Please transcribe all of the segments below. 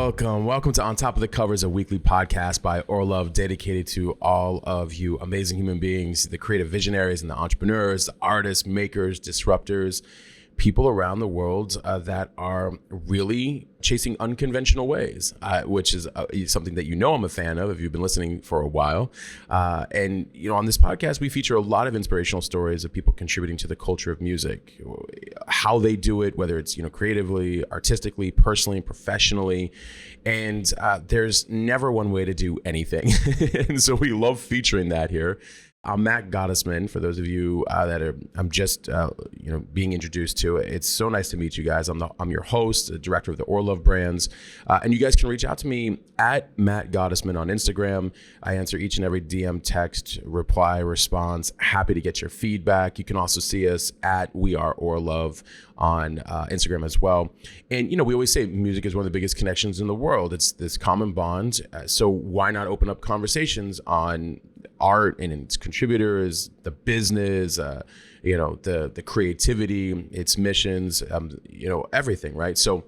Welcome to On Top of the Covers, a weekly podcast by Orlove dedicated to all of you amazing human beings, the creative visionaries and the entrepreneurs, the artists, makers, disruptors, people around the world that are really chasing unconventional ways, which is something that I'm a fan of if you've been listening for a while. And on this podcast, we feature a lot of inspirational stories of people contributing to the culture of music, how they do it, whether it's creatively, artistically, personally, professionally. And there's never one way to do anything. And so we love featuring that here. I'm Matt Gottesman, for those of you I'm just being introduced to. It's so nice to meet you guys. I'm your host, the director of the Orlove brands, and you guys can reach out to me at Matt Gottesman on Instagram. I answer each and every DM, text, reply, response. Happy to get your feedback. You can also see us at We Are Orlove on Instagram as well. And we always say music is one of the biggest connections in the world. It's this common bond. So why not open up conversations on art and its contributors, the business, the creativity, its missions, everything, right? So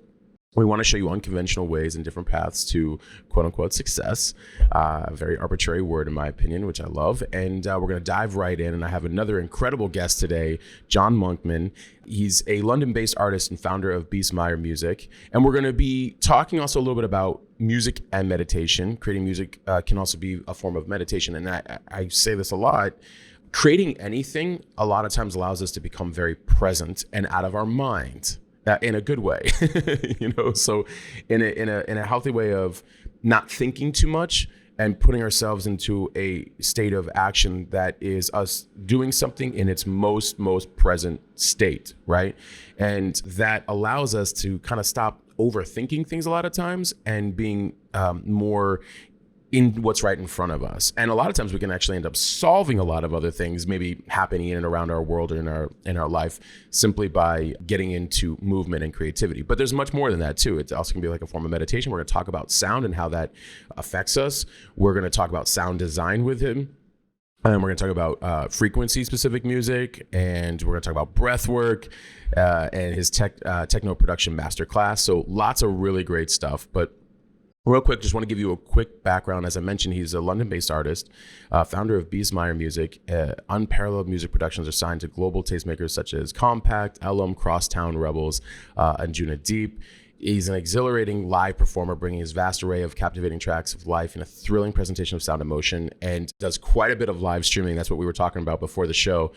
we want to show you unconventional ways and different paths to quote unquote success. A very arbitrary word in my opinion, which I love. And we're going to dive right in. And I have another incredible guest today, John Monkman. He's a London-based artist and founder of Beesemyer Music. And we're going to be talking also a little bit about music and meditation. Creating music can also be a form of meditation. And I say this a lot. Creating anything a lot of times allows us to become very present and out of our mind. In a good way, so in a healthy way of not thinking too much and putting ourselves into a state of action that is us doing something in its most present state, right? And that allows us to kind of stop overthinking things a lot of times and being more in what's right in front of us. And a lot of times we can actually end up solving a lot of other things maybe happening in and around our world or in our life simply by getting into movement and creativity. But there's much more than that too. It also can be like a form of meditation. We're going to talk about sound and how that affects us. We're going to talk about sound design with him. And we're going to talk about frequency specific music, and we're going to talk about breathwork and his techno production masterclass. So lots of really great stuff. But real quick, just want to give you a quick background. As I mentioned, he's a London-based artist, founder of Beesemyer Music. Unparalleled music productions are signed to global tastemakers such as Compact, Elum, Crosstown Rebels, and Juna Deep. He's an exhilarating live performer, bringing his vast array of captivating tracks of life in a thrilling presentation of sound emotion, and does quite a bit of live streaming. That's what we were talking about before the show.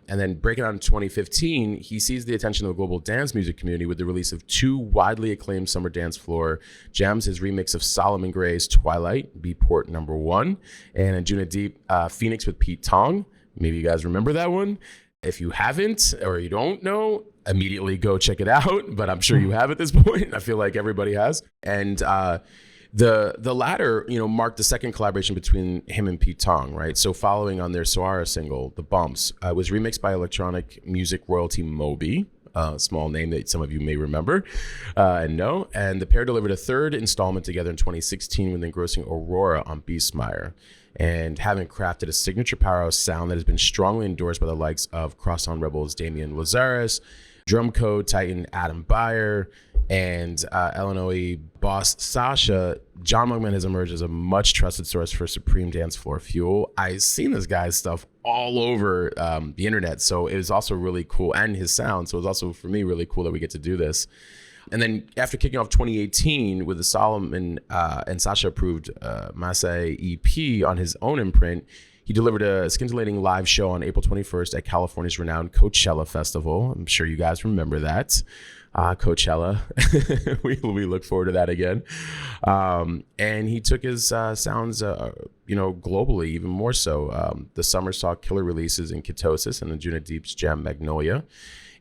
And then breaking out in 2015, he seized the attention of the global dance music community with the release of two widely acclaimed summer dance floor gems, his remix of Solomon Gray's Twilight, Beatport number 1, and in Juna Deep, Phoenix with Pete Tong. Maybe you guys remember that one. If you haven't or you don't know, immediately go check it out. But I'm sure you have at this point. I feel like everybody has. And the latter, marked the second collaboration between him and Pete Tong, right? So following on their Soara single, The Bumps, was remixed by electronic music royalty Moby, a small name that some of you may remember and know. And the pair delivered a third installment together in 2016 with engrossing Aurora on Beesemyer, and having crafted a signature powerhouse sound that has been strongly endorsed by the likes of Crosstown Rebels Damian Lazarus, Drumcode Titan Adam Beyer, and Illinois boss Sasha. John Monkman has emerged as a much trusted source for supreme dance floor fuel. I've seen this guy's stuff all over the internet, so it was also really cool, and his sound. So it was also for me really cool that we get to do this. And then after kicking off 2018 with the Solomon and Sasha approved Masai EP on his own imprint, he delivered a scintillating live show on April 21st at California's renowned Coachella Festival. I'm sure you guys remember that. Coachella. we look forward to that again. And he took his sounds, globally, even more so. The summer saw killer releases in Ketosis and the Juna Deep's gem Magnolia.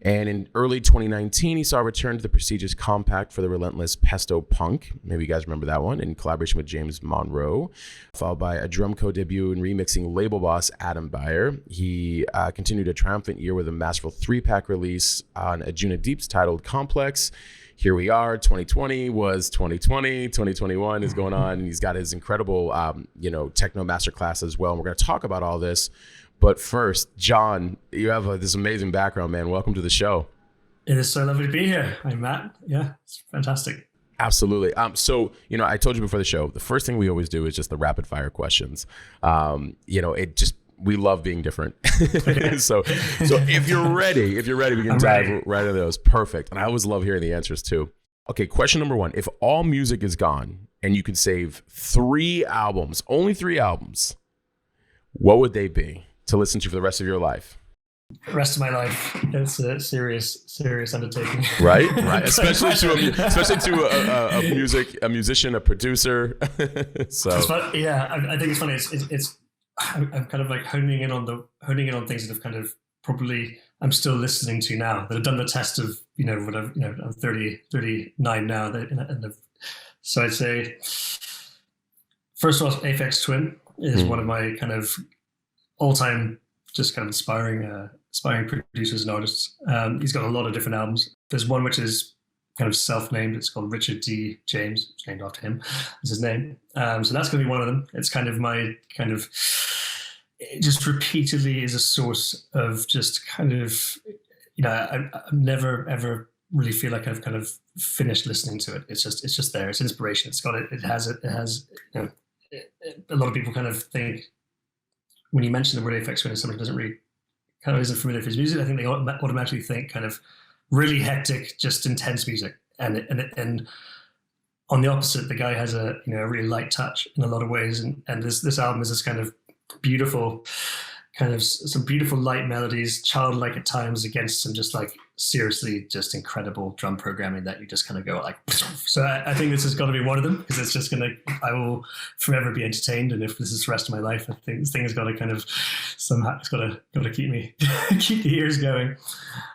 And in early 2019, he saw a return to the prestigious Compact for the relentless Pesto Punk. Maybe you guys remember that one, in collaboration with James Monroe, followed by a Drumcode debut and remixing label boss Adam Beyer. He continued a triumphant year with a masterful 3-pack release on a Juna Deep's titled Complex. Here we are, 2020 was 2020, 2021 is going on, and he's got his incredible, techno masterclass as well. And we're going to talk about all this. But first, John, you have this amazing background, man. Welcome to the show. It is so lovely to be here. I'm Matt. Yeah, it's fantastic. Absolutely. So, I told you before the show, the first thing we always do is just the rapid fire questions. We love being different. So if you're ready, we can dive right into those. Perfect. And I always love hearing the answers too. Okay. Question number 1, if all music is gone and you could save 3 albums, only 3 albums, what would they be to listen to for the rest of your life? The rest of my life. It's a serious undertaking. Right. Especially to a musician, a producer. So I think it's funny. I'm kind of like honing in on things that have kind of probably I'm still listening to now, that have done the test of whatever. I'm 39 now. So I'd say first of all, Aphex Twin is one of my kind of all-time just kind of inspiring producers and artists. He's got a lot of different albums. There's one which is kind of self-named. It's called Richard D. James. It's named after him. Is his name. So that's going to be one of them. It's kind of my kind of, it just repeatedly is a source of just kind of, I never ever really feel like I've kind of finished listening to it. It's just there. It's inspiration. It has a lot of people kind of think when you mention the word Aphex Twin, somebody doesn't really kind of isn't familiar with his music, I think they automatically think kind of really hectic, just intense music. And on the opposite, the guy has a really light touch in a lot of ways. And this album is this kind of beautiful, kind of some beautiful light melodies, childlike at times, against some just like seriously just incredible drum programming that you just kind of go like. So I think this has got to be one of them, because it's just I will forever be entertained. And if this is the rest of my life, I think this thing has got to kind of somehow, it's got to keep me, keep the ears going.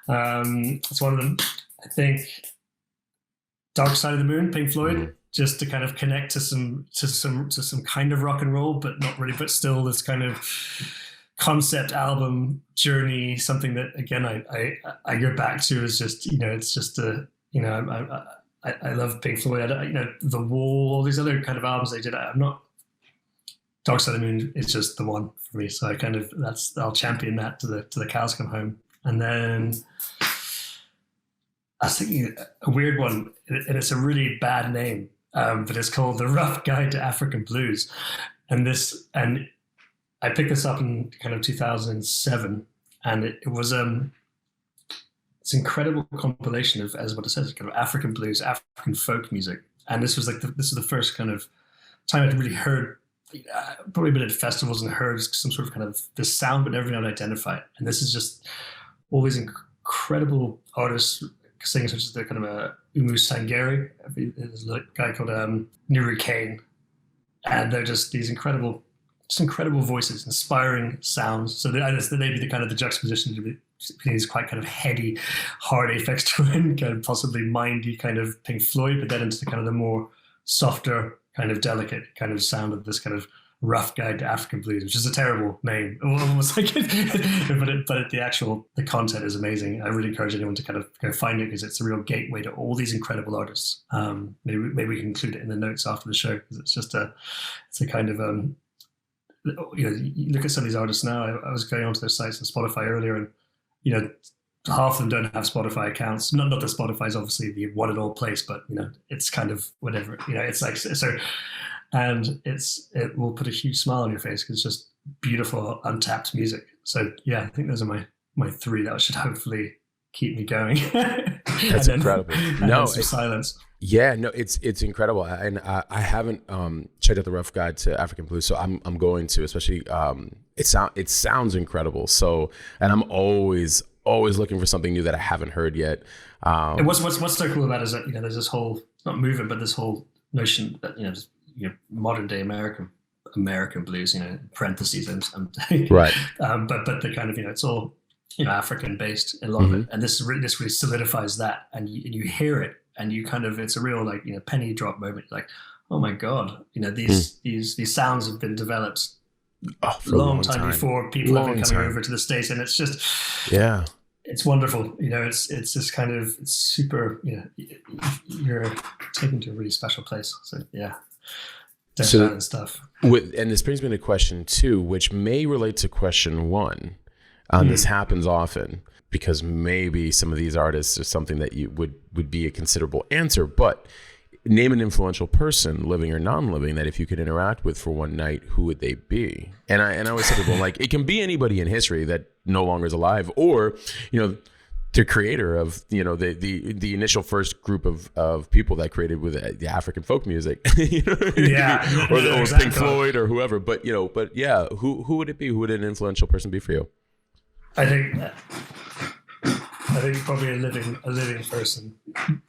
It's one of them. I think Dark Side of the Moon, Pink Floyd, just to kind of connect to some kind of rock and roll, but not really, but still this kind of concept album journey, something that again I go back to is just it's just I love Pink Floyd. The Wall, all these other kind of albums they did. I'm not Dark Side of the Moon is just the one for me. So I kind of I'll champion that to the cows come home. And then I was thinking a weird one, and it's a really bad name, but it's called The Rough Guide to African Blues, and I picked this up in kind of 2007, and it was it's an incredible compilation of, as what it says, kind of African blues, African folk music. And this was the first kind of time I'd really heard, probably been at festivals and heard some sort of kind of this sound, but never been able to identify it. And this is just all these incredible artists singing, such as the kind of Umu Sangeri. There's a guy called Nuru Kane, and they're just these incredible voices, inspiring sounds. So they'd be the kind of the juxtaposition between these quite kind of heady, hard Aphex Twin, kind of possibly mindy kind of Pink Floyd, but then into the kind of the more softer, kind of delicate kind of sound of this kind of Rough Guide to African Blues, which is a terrible name, almost like it, but the content is amazing. I really encourage anyone to kind of go find it, because it's a real gateway to all these incredible artists. Maybe we can include it in the notes after the show, because it's a kind of you look at some of these artists now. I was going onto their sites on Spotify earlier, and half of them don't have Spotify accounts. Not that Spotify is obviously the one and all place, but it's kind of whatever. It's like so, and it will put a huge smile on your face, because it's just beautiful, untapped music. So yeah, I think those are my 3 that should hopefully keep me going. That's incredible. No, some silence. Yeah, no, it's incredible, and I haven't checked out the Rough Guide to African Blues, so I'm going to, especially it sounds incredible. So, and I'm always looking for something new that I haven't heard yet. And what's so cool about it is that there's this whole, not movement, but this whole notion that modern day American blues, parentheses, I'm right, but the kind of it's all African based, a lot of it, and this really solidifies that, and you hear it. And you kind of, it's a real penny drop moment. Like, oh my God, these sounds have been developed a long time before people have been coming over to the States, and it's just, it's wonderful. It's this kind of, it's super. You're taken to a really special place. So yeah, definitely stuff. And this brings me to question 2, which may relate to question 1. This happens often, because maybe some of these artists are something that you would be a considerable answer. But name an influential person, living or non-living, that if you could interact with for one night, who would they be? And I always tell people, like, it can be anybody in history that no longer is alive, or, you know, the creator of, you know, the initial first group of people that created with the African folk music, you know, or exactly. Pink Floyd or whoever. But, you know, yeah, who would it be? Who would an influential person be for you? I think probably a living person,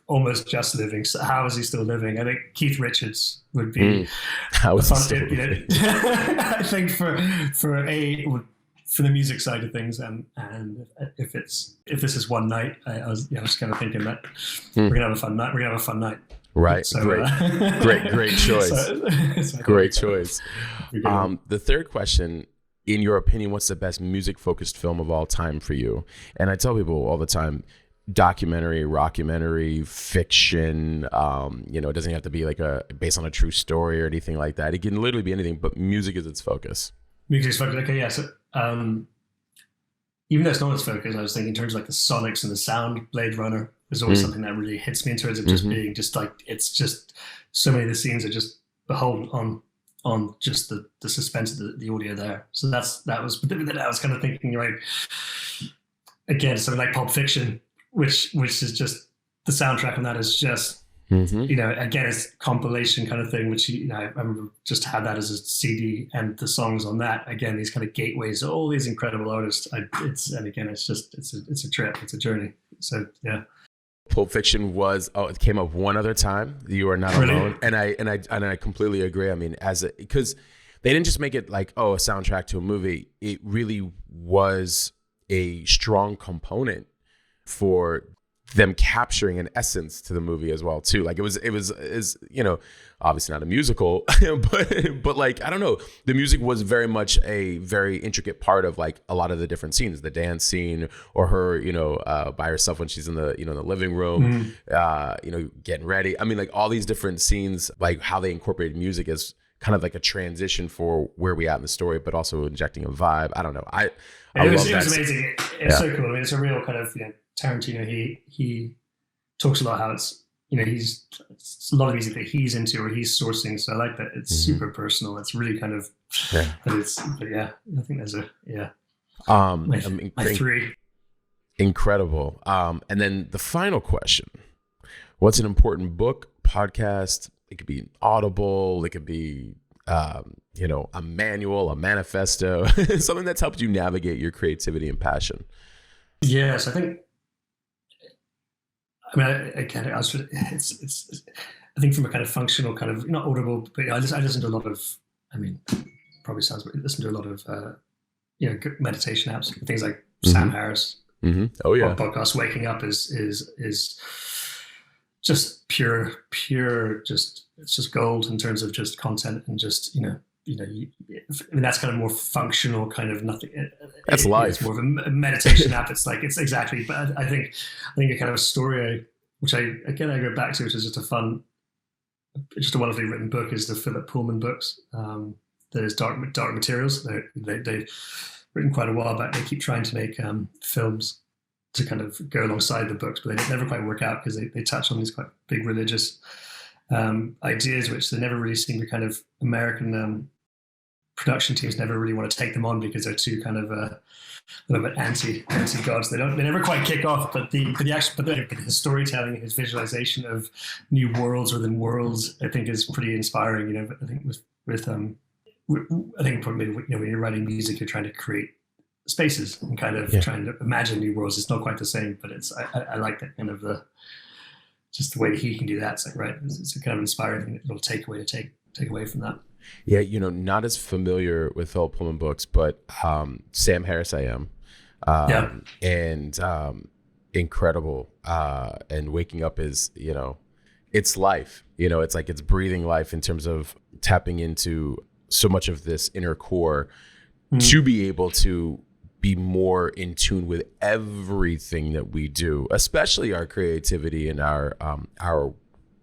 almost just living. So how is he still living? I think Keith Richards would be. How is he still living? I think for the music side of things, and if this is one night, I was kind of thinking that we're gonna have a fun night. We're gonna have a fun night. Right. So, great choice. Great choice. The third question, in your opinion, what's the best music-focused film of all time for you? And I tell people all the time, documentary, rockumentary, fiction, you know, it doesn't have to be like based on a true story or anything like that. It can literally be anything, but music is its focus. Music is focus. Okay, yeah. So even though it's not its focus, I was thinking in terms of like the sonics and the sound. Blade Runner is always something that really hits me in terms of just being just like, it's just so many of the scenes are just beholden on just the suspense of the audio there. So that was I was kind of thinking, right, again, something like Pulp Fiction, which is just the soundtrack on that is just, you know, again, it's compilation kind of thing, which, you know, I remember just had that as a CD, and the songs on that, again, these kind of gateways, all these incredible artists. It's a trip, it's a journey. So yeah. Pulp Fiction it came up one other time. You are not alone, and I completely agree. I mean, because they didn't just make it like, a soundtrack to a movie. It really was a strong component for them capturing an essence to the movie as well too. Like it was you know, obviously not a musical, but like, I don't know, the music was very much a very intricate part of like a lot of the different scenes, the dance scene, or her, you know, by herself when she's in the, you know, in the living room, you know, getting ready. I mean, like all these different scenes, like how they incorporated music as kind of like a transition for where we at in the story, but also injecting a vibe. I don't know. It was amazing. It's so cool. I mean, it's a real kind of, you know, Tarantino, he talks a lot how it's, you know, it's a lot of music that he's into or he's sourcing. So I like that. It's super personal. It's really kind of, but yeah, I think there's my three. Incredible. And then the final question, what's an important book, podcast? It could be Audible. It could be, you know, a manual, a manifesto, something that's helped you navigate your creativity and passion. Yes, I think. I mean, again, I think from a kind of functional kind of, not Audible, but I listen to a lot of. I mean, probably sounds weird. Listen to a lot of, you know, good meditation apps, things like Sam Harris. Oh yeah, podcast. Waking Up is just pure. Just it's just gold in terms of just content and just, you know, I mean, that's kind of more functional kind of nothing. That's life. It's more of a meditation app. It's like, it's exactly, but I think a kind of a story, which I go back to, which is just a wonderfully written book, is the Philip Pullman books. There's Dark Materials. They've written quite a while back. They keep trying to make films to kind of go alongside the books, but they never quite work out because they touch on these quite big religious ideas, which they never really seem to kind of, American production teams never really want to take them on because they're too kind of a little bit anti-gods. They never quite kick off, but the storytelling, his visualization of new worlds within worlds, I think is pretty inspiring. You know, I think I think probably, you know, when you're writing music, you're trying to create spaces and kind of trying to imagine new worlds. It's not quite the same, but I like that kind of just the way that he can do that. It's like, right, it's a kind of inspiring thing, a little takeaway to take away from that. Yeah, you know, not as familiar with Philip Pullman books, but Sam Harris I am. And incredible. And Waking Up is, you know, it's life. You know, it's like it's breathing life in terms of tapping into so much of this inner core to be able to be more in tune with everything that we do, especially our creativity and our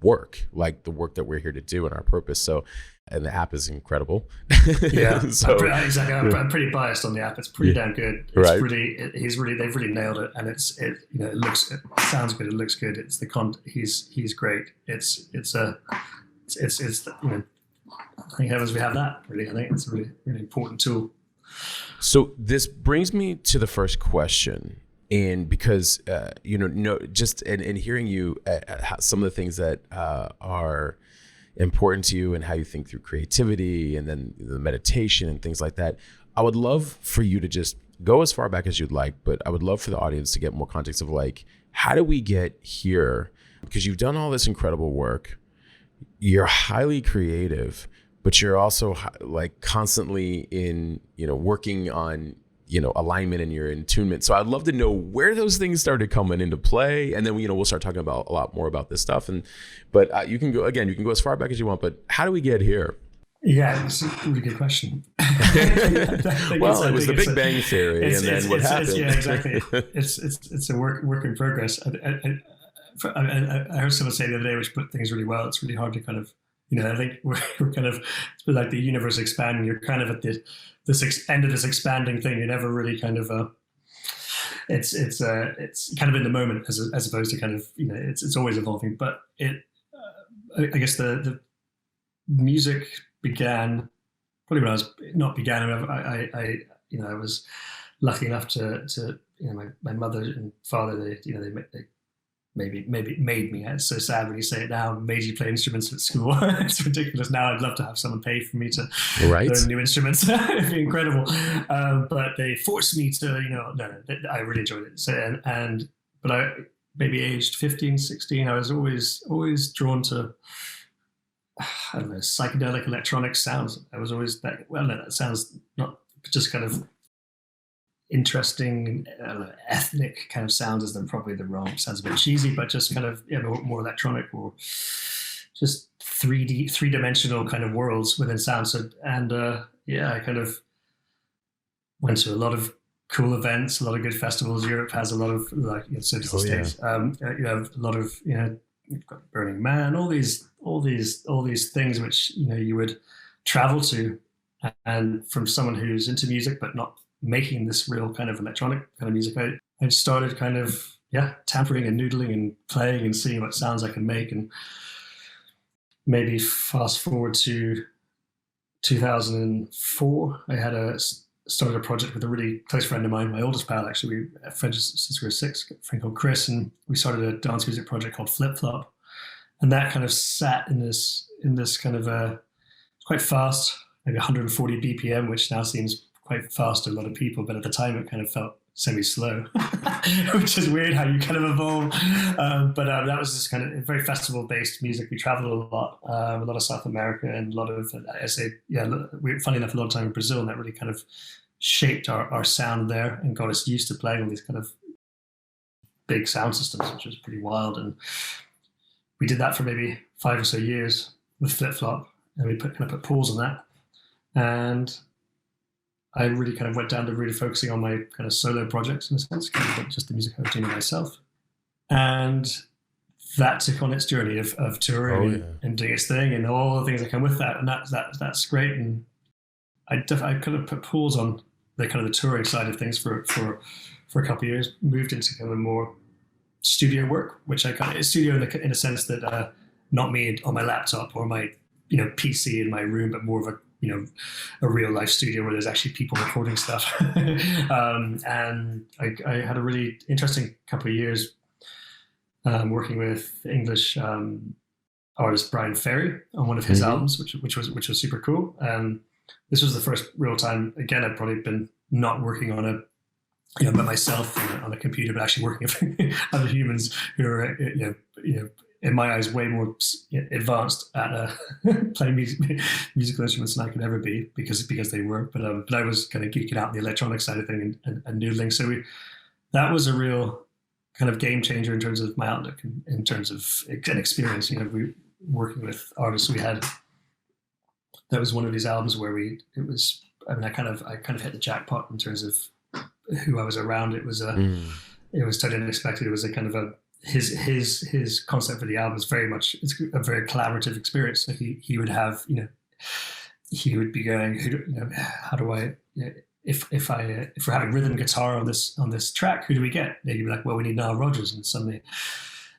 work, like the work that we're here to do and our purpose. So and the app is incredible. Yeah, So exactly. I'm pretty biased on the app. It's pretty damn good. It's right. They've really nailed it, and it sounds good. It looks good. It's he's great. It's thank heavens we have that. Really, I think it's a really, really important tool. So this brings me to the first question. And because, just in hearing you, some of the things that are important to you and how you think through creativity and then the meditation and things like that, I would love for you to just go as far back as you'd like, but I would love for the audience to get more context of like, how do we get here? Because you've done all this incredible work. You're highly creative, but you're also like constantly in, working on alignment and your attunement. So I'd love to know where those things started coming into play. And then, we'll start talking about a lot more about this stuff. But you can go as far back as you want, but how do we get here? Yeah, it's a really good question. Well, it was the Big Bang Theory, and then what happened? Yeah, exactly. It's a work in progress. I heard someone say the other day, which put things really well. It's really hard to kind of, I think we're kind of, it's like the universe expanding. You're kind of at this end of this expanding thing. You're never really kind of it's kind of in the moment as opposed to kind of it's always evolving. But I guess the music began probably when I was not began. I was lucky enough to my mother and father they maybe made me. It's so sad when you say it now. Made you play instruments at school. It's ridiculous. Now I'd love to have someone pay for me to learn new instruments. It'd be incredible. But they forced me to. No, I really enjoyed it. So but I maybe aged 15, 16. I was always drawn to I don't know, psychedelic electronic sounds. I was always that. Well, no, that sounds not just kind of interesting, ethnic kind of sounds is then probably the wrong. Sounds a bit cheesy, but just kind of more electronic or just three-dimensional kind of worlds within sound. So I kind of went to a lot of cool events, a lot of good festivals. Europe has a lot of so does the States. A lot of you've got Burning Man, all these things which you would travel to, and from someone who's into music but not making this real kind of electronic kind of music, I started kind of tampering and noodling and playing and seeing what sounds I can make. And maybe fast forward to 2004, I started a project with a really close friend of mine, my oldest pal actually. We were friends since we were 6, a friend called Chris, and we started a dance music project called Flip Flop. And that kind of sat in this kind of quite fast, maybe 140 BPM, which now seems quite fast to a lot of people, but at the time it kind of felt semi-slow, which is weird how you kind of evolve. But that was just kind of very festival-based music. We traveled a lot of South America, and a lot of, funny enough, a lot of time in Brazil, and that really kind of shaped our sound there and got us used to playing all these kind of big sound systems, which was pretty wild. And we did that for maybe 5 or so years with Flip Flop, and we put pause on that. And I really kind of went down to really focusing on my kind of solo projects in a sense, kind of just the music I was doing myself. And that took on its journey of touring and doing its thing and all the things that come with that. And that's great. And I kind of put pause on the kind of the touring side of things for a couple of years, moved into kind of more studio work, which I kind of studio in a sense that not me on my laptop or my PC in my room, but more of a real life studio where there's actually people recording stuff. And I had a really interesting couple of years working with English artist Brian Ferry on one of his albums, which was super cool. This was the first real time, again, I'd probably been not working on by myself on a computer, but actually working with other humans who are, in my eyes, way more advanced at playing musical instruments than I could ever be because they were. But I was kind of geeking out the electronic side of things and noodling. So that was a real kind of game changer in terms of my outlook, in terms of an experience. We working with artists we had. That was one of these albums where I kind of hit the jackpot in terms of who I was around. It was it was totally unexpected. It was a kind of his concept for the album is it's a very collaborative experience. So he would have he would be going, how do I, if we're having rhythm guitar on this track, who do we get? They'd be like, well, we need Nile Rodgers. And suddenly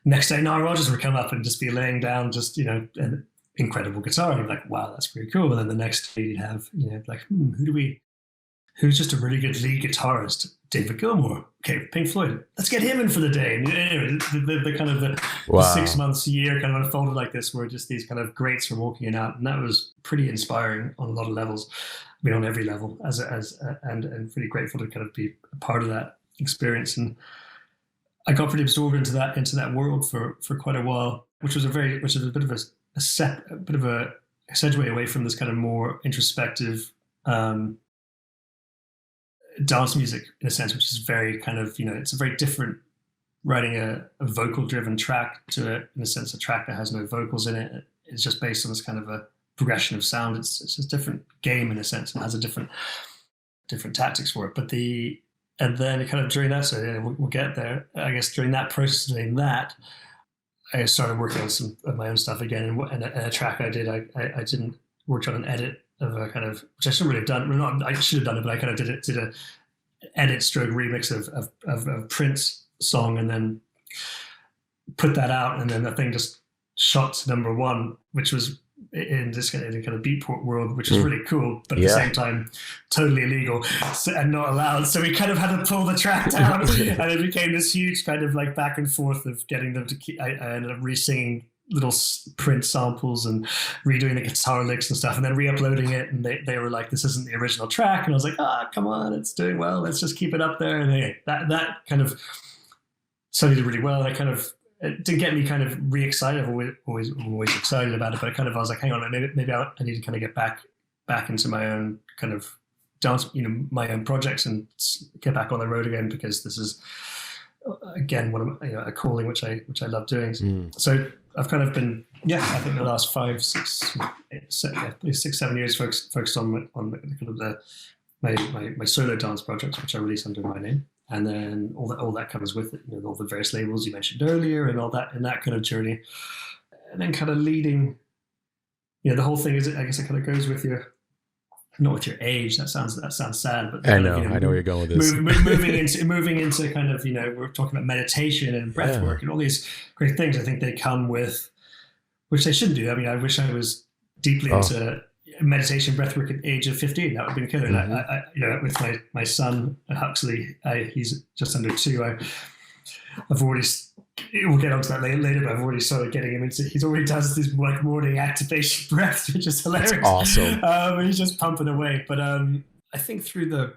next day, Nile Rodgers would come up and just be laying down just, an incredible guitar. And you'd be like, wow, that's pretty cool. And then the next day you'd have, like, who's just a really good lead guitarist? David Gilmour. Okay, Pink Floyd. Let's get him in for the day. And anyway, the kind of the 6 months, a year kind of unfolded like this, where just these kind of greats were walking in and out. And that was pretty inspiring on a lot of levels. I mean, on every level, and pretty grateful to kind of be a part of that experience. And I got pretty absorbed into that world for quite a while, which was a bit of a segue away from this kind of more introspective dance music, in a sense, which is very kind of, it's a very different writing a vocal driven track to, in a sense, a track that has no vocals in it. It's just based on this kind of a progression of sound. It's a different game, in a sense, and has a different tactics for it. And then kind of during that, so we'll get there. I guess during that process of doing that, I started working on some of my own stuff again. And a track I did, I didn't work on an edit of a kind of, which I shouldn't really have done. Well, not, I should have done it, but I kind of did a edit stroke remix of Prince song, and then put that out, and then the thing just shot to number one, which was in this kind of beatport world, which was really cool, but at the same time totally illegal and not allowed. So we kind of had to pull the track down, and it became this huge kind of like back and forth of getting them to keep. I ended up re-singing little Prince samples and redoing the guitar licks and stuff, and then re-uploading it, and they were like, this isn't the original track, and I was like, come on, it's doing well, let's just keep it up there. And that kind of suddenly did really well. That kind of, it didn't get me kind of re-excited. I'm always excited about it, but I was like, hang on, maybe I need to kind of get back into my own kind of dance, my own projects, and get back on the road again, because this is again one of a calling which I love doing. So I've kind of been, I think the last 5, 6, 7 years focused on my solo dance projects, which I release under my name. And then all that comes with it, all the various labels you mentioned earlier, and all that, and that kind of journey. And then kind of leading, the whole thing is, I guess it kind of goes with not with your age. That sounds sad, but I know where you're going with this. moving into kind of, we're talking about meditation and breath work and all these great things. I think they come with, which they shouldn't do. I mean, I wish I was deeply into meditation, breathwork at the age of 15. That would have been killer. Mm-hmm. And with my son Huxley, he's just under 2. I've already, we'll get onto that later, but I've already started getting him into, he's already does this like morning activation breath, which is hilarious. That's awesome. He's just pumping away. But I think through the,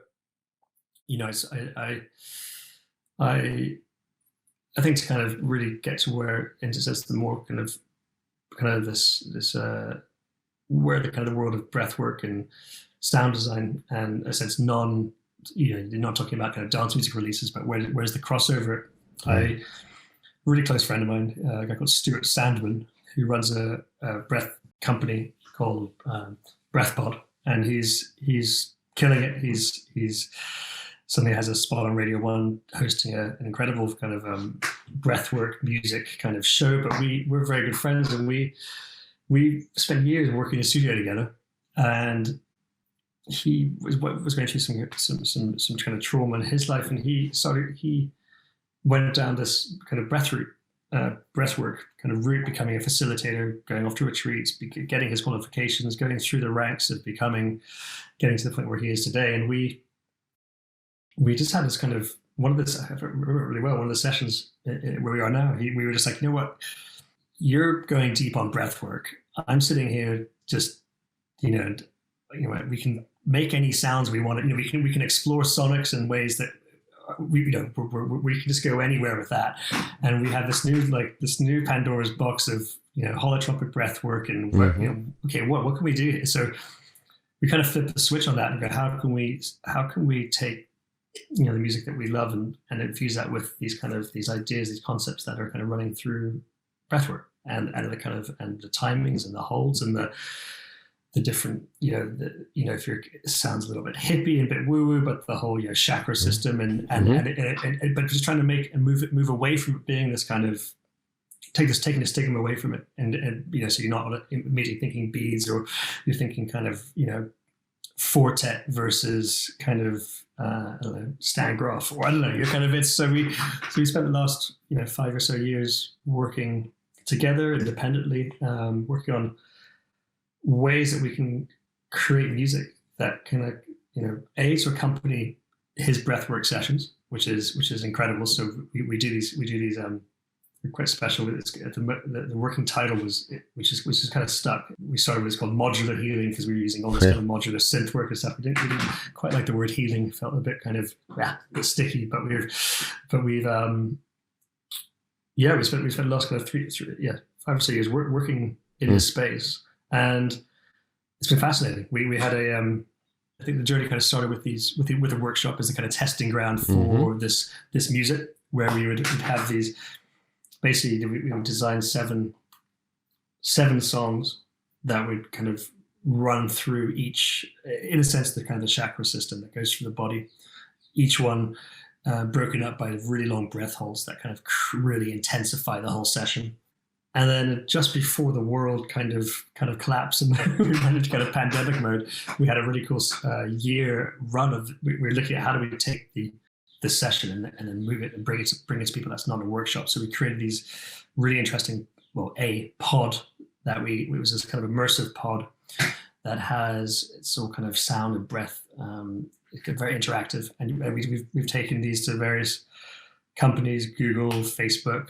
I think to kind of really get to where into the more kind of this where the kind of the world of breath work and sound design, and a sense you're not talking about kind of dance music releases, but where's the crossover? A really close friend of mine, a guy called Stuart Sandman, who runs a breath company called BreathPod, and he's killing it. He's suddenly has a spot on Radio 1 hosting an incredible kind of breathwork music kind of show. But we're very good friends, and we spent years working in a studio together, and he was going through some kind of trauma in his life, and he went down this kind of breathwork kind of route, becoming a facilitator, going off to retreats, getting his qualifications, going through the ranks of getting to the point where he is today. And we just had this kind of I remember really well, one of the sessions where we are now, we were just like, you know what? You're going deep on breath work. I'm sitting here just, we can make any sounds we want. We can explore sonics in ways that we can just go anywhere with that. And we have this new Pandora's box of holotropic breath work, and what can we do here? So we kind of flip the switch on that and go, how can we take the music that we love and infuse that with these ideas, these concepts that are kind of running through breathwork, and the kind of, and the timings and the holds and the different, if it sounds a little bit hippie and a bit woo woo, but the whole chakra system and but just trying to move away from it being this kind of taking the stigma away from it, and so you're not immediately thinking beads, or you're thinking kind of fortet versus kind of I don't know, Stan Groff, or I don't know. You're kind of it's so we spent the last 5 or so years working together independently, working on ways that we can create music that can A, to accompany his breathwork sessions, which is incredible. So we do these quite special. The working title was, which is kind of stuck. We started with, it's called modular healing, because we were using all this kind of modular synth work and stuff. We didn't quite like the word healing. It felt a bit kind of a bit sticky, but we spent the last kind of 5 or 6 years working in this space, and it's been fascinating. We had I think the journey kind of started with a workshop as a kind of testing ground for this music, where we would have these. Basically, we would design seven songs that would kind of run through each, in a sense, the kind of the chakra system that goes through the body. Each one broken up by really long breath holds that kind of really intensify the whole session. And then just before the world kind of collapsed and we went into kind of pandemic mode, we had a really cool year run of, we were looking at how do we take the session and then move it and bring it to people that's not a workshop. So we created these really interesting, a pod that it was this kind of immersive pod that has, it's all kind of sound and breath. It's very interactive, and we've taken these to various companies, Google, Facebook,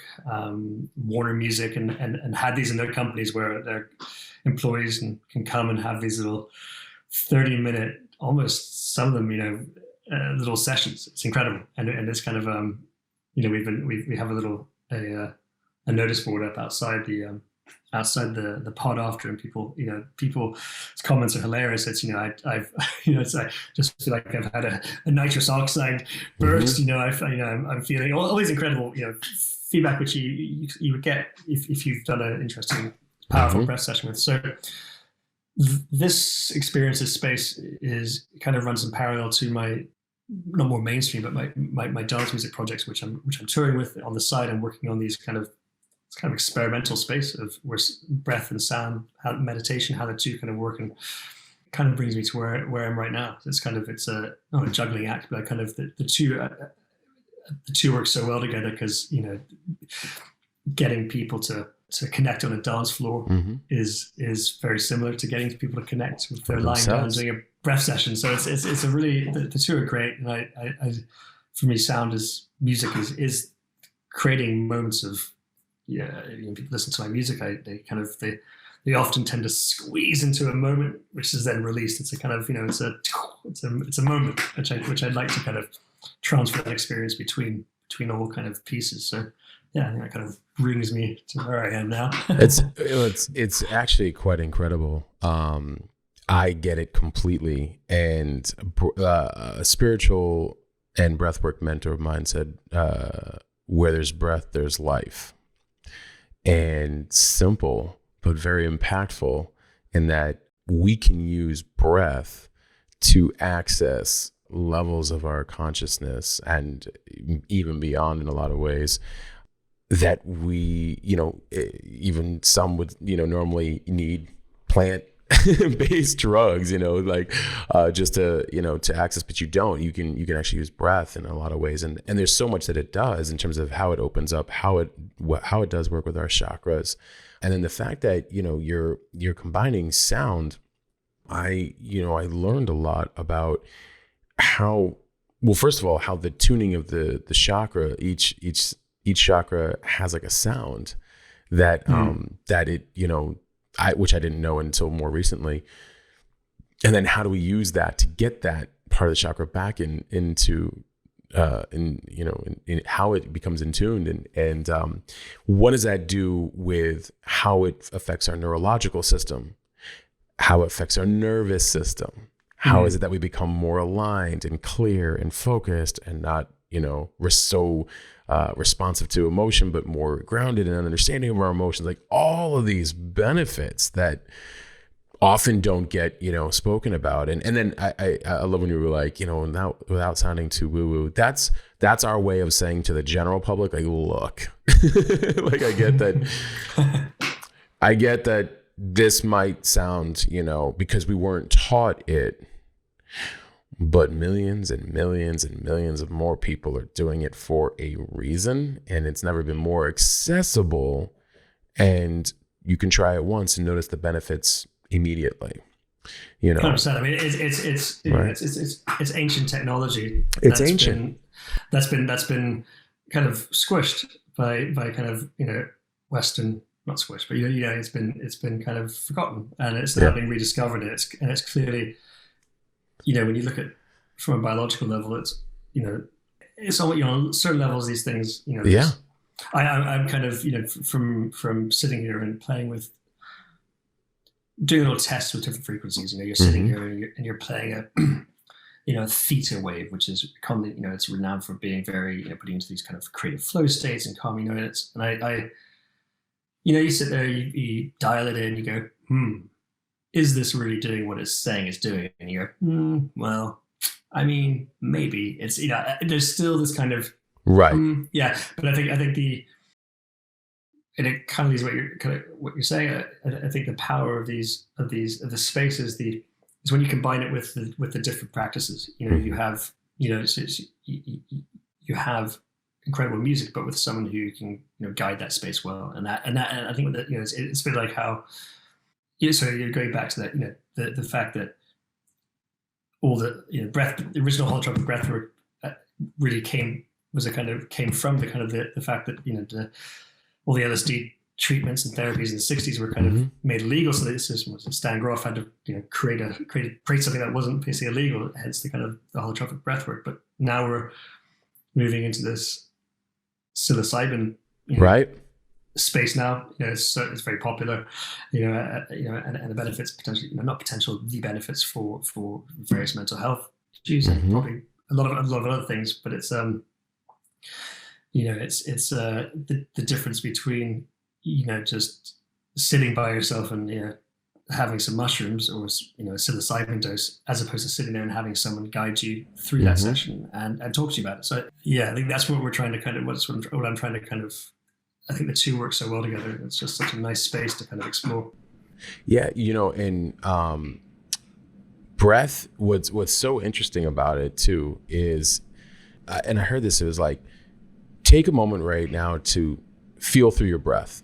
Warner Music, and had these in their companies where their employees can come and have these little 30-minute, almost some of them, little sessions. It's incredible, and it's kind of we have a little a notice board up outside the pod after, and people's comments are hilarious. It's I just feel like I've had a nitrous oxide burst. I'm feeling all these incredible feedback which you would get if you've done an interesting, powerful breath session with. So this experience, this space is kind of runs in parallel to my not more mainstream, but my dance music projects, which I'm touring with on the side. I'm working on these kind of experimental space of where breath and sound, how meditation, how the two kind of work, and kind of brings me to where I'm right now. It's kind of, it's not a juggling act, but kind of the two work so well together, because getting people to connect on a dance floor is very similar to getting people to connect with their lying down and doing a breath session. So it's a really, the two are great. And I for me, music is creating moments of, people listen to my music, they often tend to squeeze into a moment, which is then released. It's a kind of, it's a moment which I'd like to kind of transfer that experience between all kind of pieces. So yeah, I think that kind of brings me to where I am now. It's actually quite incredible. I get it completely. And a spiritual and breathwork mentor of mine said, where there's breath, there's life. And simple, but very impactful in that we can use breath to access levels of our consciousness and even beyond in a lot of ways that we, even some would, normally need plant-based drugs, just to access, but you don't. You can actually use breath in a lot of ways, and there's so much that it does in terms of how it opens up, how it does work with our chakras, and then the fact that you're combining sound. I learned a lot about how, well, first of all, how the tuning of the chakra, each chakra has like a sound that that it which I didn't know until more recently. And then how do we use that to get that part of the chakra back into how it becomes in tuned, and what does that do with how it affects our neurological system, how it affects our nervous system? How is it that we become more aligned and clear and focused and not, we're so responsive to emotion, but more grounded in an understanding of our emotions? Like all of these benefits that often don't get, spoken about. And then I love when you were like, without sounding too woo woo, that's our way of saying to the general public, like, look, like, I get that this might sound, because we weren't taught it, but millions and millions and millions of more people are doing it for a reason, and it's never been more accessible. And you can try it once and notice the benefits immediately. 100%. I mean, it's ancient technology. It's ancient. That's been kind of squished by kind of Western, not squished, but it's been kind of forgotten, and it's now being rediscovered. And it's clearly, when you look at from a biological level, it's it's on certain levels these things. I'm kind of from sitting here and playing with. Doing little tests with different frequencies. You're sitting here and you're playing a theta wave, which is commonly, it's renowned for being very, putting into these kind of creative flow states and calming units. And I you sit there, you dial it in, you go, is this really doing what it's saying it's doing? And you go, well, I mean, maybe it's, there's still this kind of, right. But I think and it kind of leads what you're saying. I think the power of the spaces is when you combine it with the different practices. You have you have incredible music, but with someone who can guide that space well, and I think that it's a bit like how so you're going back to that the fact that all the the original holotropic breathwork really came from the fact that all the LSD treatments and therapies in the 60s were kind of made illegal. So this system was Stan Grof had to create something that wasn't basically illegal, hence the kind of the holotropic breathwork. But now we're moving into this psilocybin space now. It's very popular, and the benefits potentially, not potential, the benefits for various mental health issues and probably a lot of other things. But it's it's the difference between just sitting by yourself and having some mushrooms or a psilocybin dose, as opposed to sitting there and having someone guide you through that session and talk to you about it. So I think that's what we're trying to kind of what I'm trying to kind of. I think the two work so well together. It's just such a nice space to kind of explore. Yeah, and breath. What's so interesting about it too is, and I heard this. It was like, take a moment right now to feel through your breath.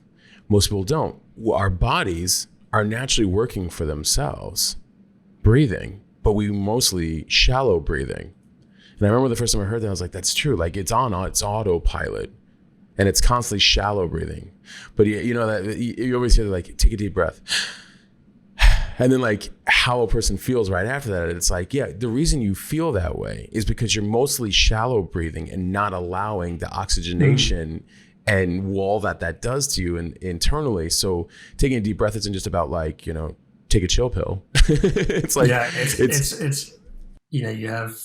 Most people don't. Our bodies are naturally working for themselves, breathing, but we mostly shallow breathing. And I remember the first time I heard that, I was like, that's true. Like it's autopilot and it's constantly shallow breathing. But that you always hear like, take a deep breath. And then like how a person feels right after that, it's like, the reason you feel that way is because you're mostly shallow breathing and not allowing the oxygenation and all that does to you internally. So taking a deep breath isn't just about like, take a chill pill. It's like, it's you have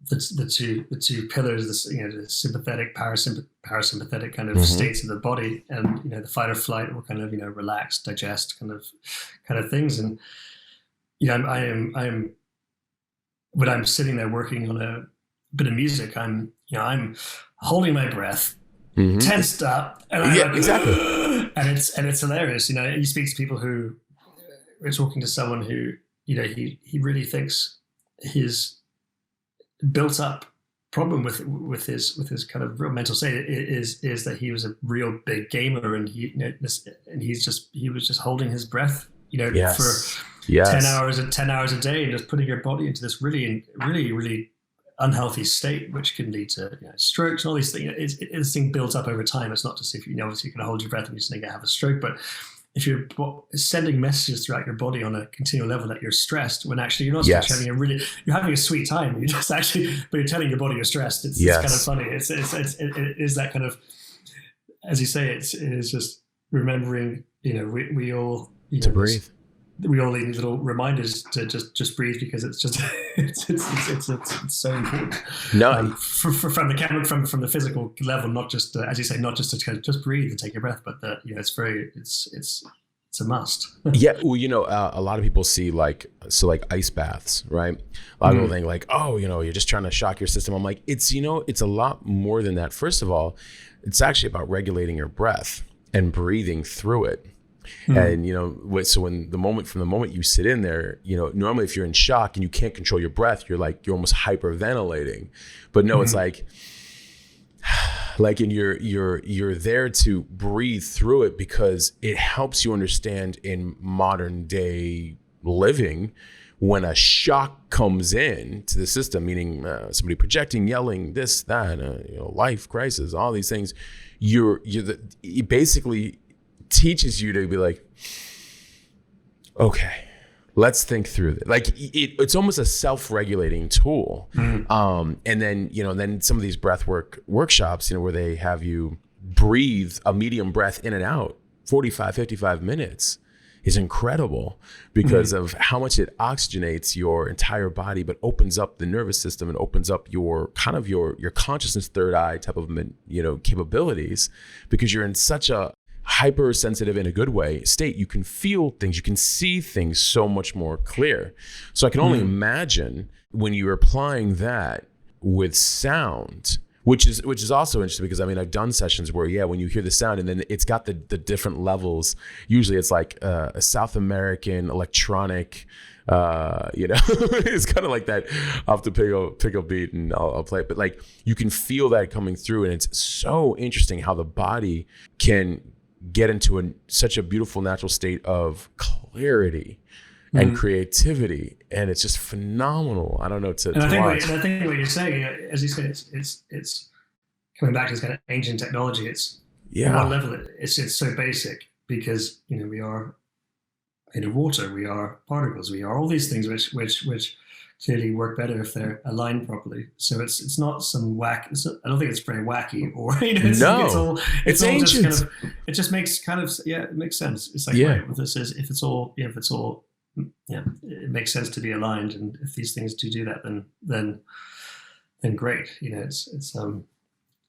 the two pillars, the sympathetic, parasympathetic kind of states of the body, and the fight or flight or kind of relax, digest kind of things. And I am when I'm sitting there working on a bit of music, I'm holding my breath, tensed up, and exactly. And it's hilarious. You speak to people who are talking to someone who he really thinks his built up problem with his kind of real mental state is that he was a real big gamer, and he was just holding his breath for 10 hours a day, and just putting your body into this really unhealthy state, which can lead to strokes and all these things. This thing builds up over time. It's not just if obviously you can hold your breath and you're going to have a stroke, but if you're sending messages throughout your body on a continual level that you're stressed, when actually you're not stressed, you're having a sweet time. You're just but you're telling your body you're stressed. It's kind of funny. It is that kind of, as you say, it is just remembering. We all to breathe. We all need little reminders to just breathe, because it's just it's so important. No, from the physical level, not just as you say, not just to kind of just breathe and take your breath, but it's it's a must. Yeah, well, a lot of people see like ice baths, right? A lot of people think like, oh, you're just trying to shock your system. I'm like, it's a lot more than that. First of all, it's actually about regulating your breath and breathing through it. And so from the moment you sit in there, normally if you're in shock and you can't control your breath, you're almost hyperventilating. But no, it's like and you're there to breathe through it, because it helps you understand in modern day living, when a shock comes in to the system, meaning somebody projecting, yelling, this, that, life crisis, all these things, it basically teaches you to be like, okay, let's think through it. Like it's almost a self-regulating tool. And then some of these breathwork workshops, where they have you breathe a medium breath in and out, 45, 55 minutes, is incredible because of how much it oxygenates your entire body, but opens up the nervous system and opens up your consciousness, third eye type of, capabilities, because you're in such a hypersensitive, in a good way, state. You can feel things, you can see things so much more clear. So I can only imagine when you're applying that with sound, which is also interesting, because I've done sessions where, when you hear the sound and then it's got the different levels. Usually it's like a South American electronic, it's kind of like that. I'll have to pick a beat and I'll play it. But like you can feel that coming through, and it's so interesting how the body can get into such a beautiful natural state of clarity and creativity, and it's just phenomenal. I don't know I think what you're saying, as you said, it's coming back to this kind of ancient technology. It's on one level, it's so basic, because we are water, we are particles, we are all these things which clearly work better if they're aligned properly. So it's not some whack. I don't think it's very wacky, or it's all ancient. Just kind of, it just makes it makes sense. It's like right, this is if it's all it makes sense to be aligned, and if these things do that, then great. It's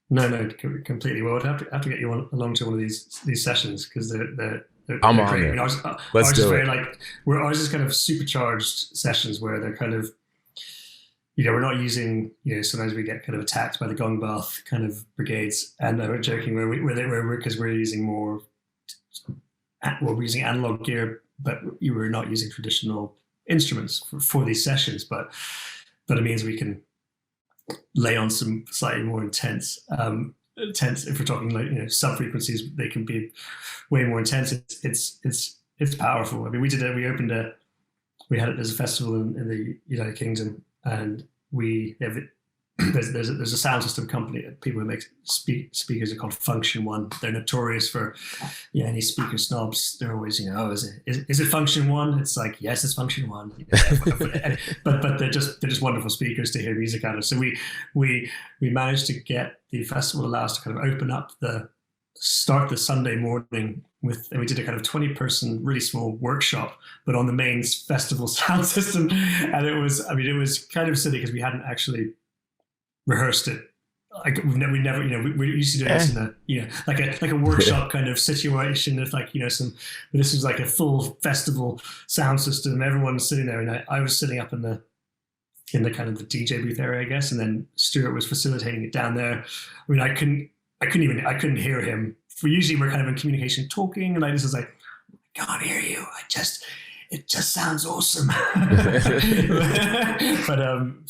no, completely. Well, I'd have to get you along to one of these sessions, because they're I'm they're on great. there. Let's do it. Ours is kind of supercharged sessions where they're kind of, we're not using, sometimes we get kind of attacked by the gong bath kind of brigades, and we're joking because we're using we're using analog gear, but you were not using traditional instruments for these sessions, but it means we can lay on some slightly more intense. If we're talking like sub frequencies, they can be way more intense. It's powerful. There's a festival in the United Kingdom, and there's a sound system company. People who make speakers are called Function One. They're notorious for any speaker snobs. They're always is it Function One? It's like, yes, it's Function One. But they're just wonderful speakers to hear music out of. So we managed to get the festival allow us to kind of open up start the Sunday morning and we did a kind of 20-person, really small workshop, but on the main festival sound system. And it was kind of silly because we hadn't actually rehearsed it. Like we never, we used to do this in a workshop kind of situation. With this was like a full festival sound system. Everyone's sitting there, and I was sitting up in the kind of the DJ booth area, I guess, and then Stuart was facilitating it down there. I couldn't hear him. Usually we're kind of in communication talking, and I just was like, I can't hear you. It just sounds awesome. but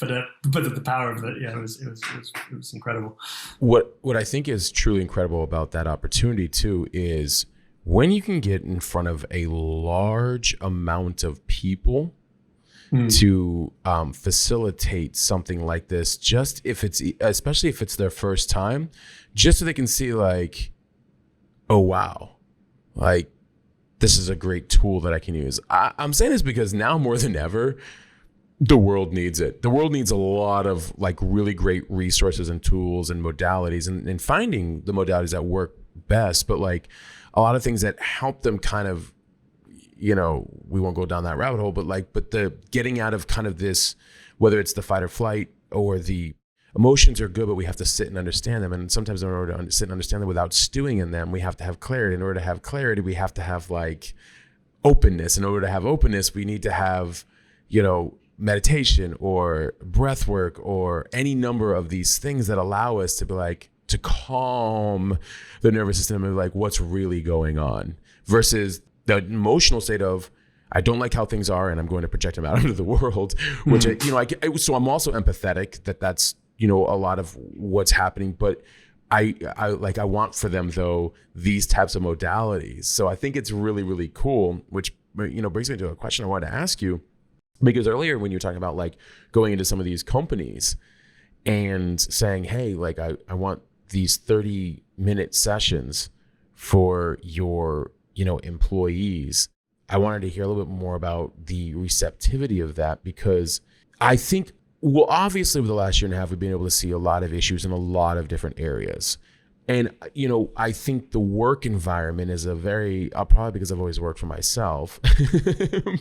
the power of it, it was incredible. What I think is truly incredible about that opportunity too is when you can get in front of a large amount of people to facilitate something like this, especially if it's their first time, just so they can see like, oh wow, like this is a great tool that I can use. I'm saying this because now more than ever, the world needs it. The world needs a lot of like really great resources and tools and modalities, and finding the modalities that work best, but like a lot of things that help them kind of, we won't go down that rabbit hole, but the getting out of kind of this, whether it's the fight or flight or the emotions are good, but we have to sit and understand them. And sometimes in order to sit and understand them without stewing in them, we have to have clarity. In order to have clarity, we have to have like openness. In order to have openness, we need to have, meditation or breath work or any number of these things that allow us to be like, to calm the nervous system and like what's really going on, versus the emotional state of, I don't like how things are and I'm going to project them out into the world, which, so I'm also empathetic that's, a lot of what's happening, but I want for them though, these types of modalities. So I think it's really, really cool, which, brings me to a question I wanted to ask you. Because earlier when you were talking about like going into some of these companies and saying, hey, like I want these 30-minute sessions for your, employees. I wanted to hear a little bit more about the receptivity of that, because I think, well, obviously over the last year and a half, we've been able to see a lot of issues in a lot of different areas. And, I think the work environment is probably because I've always worked for myself,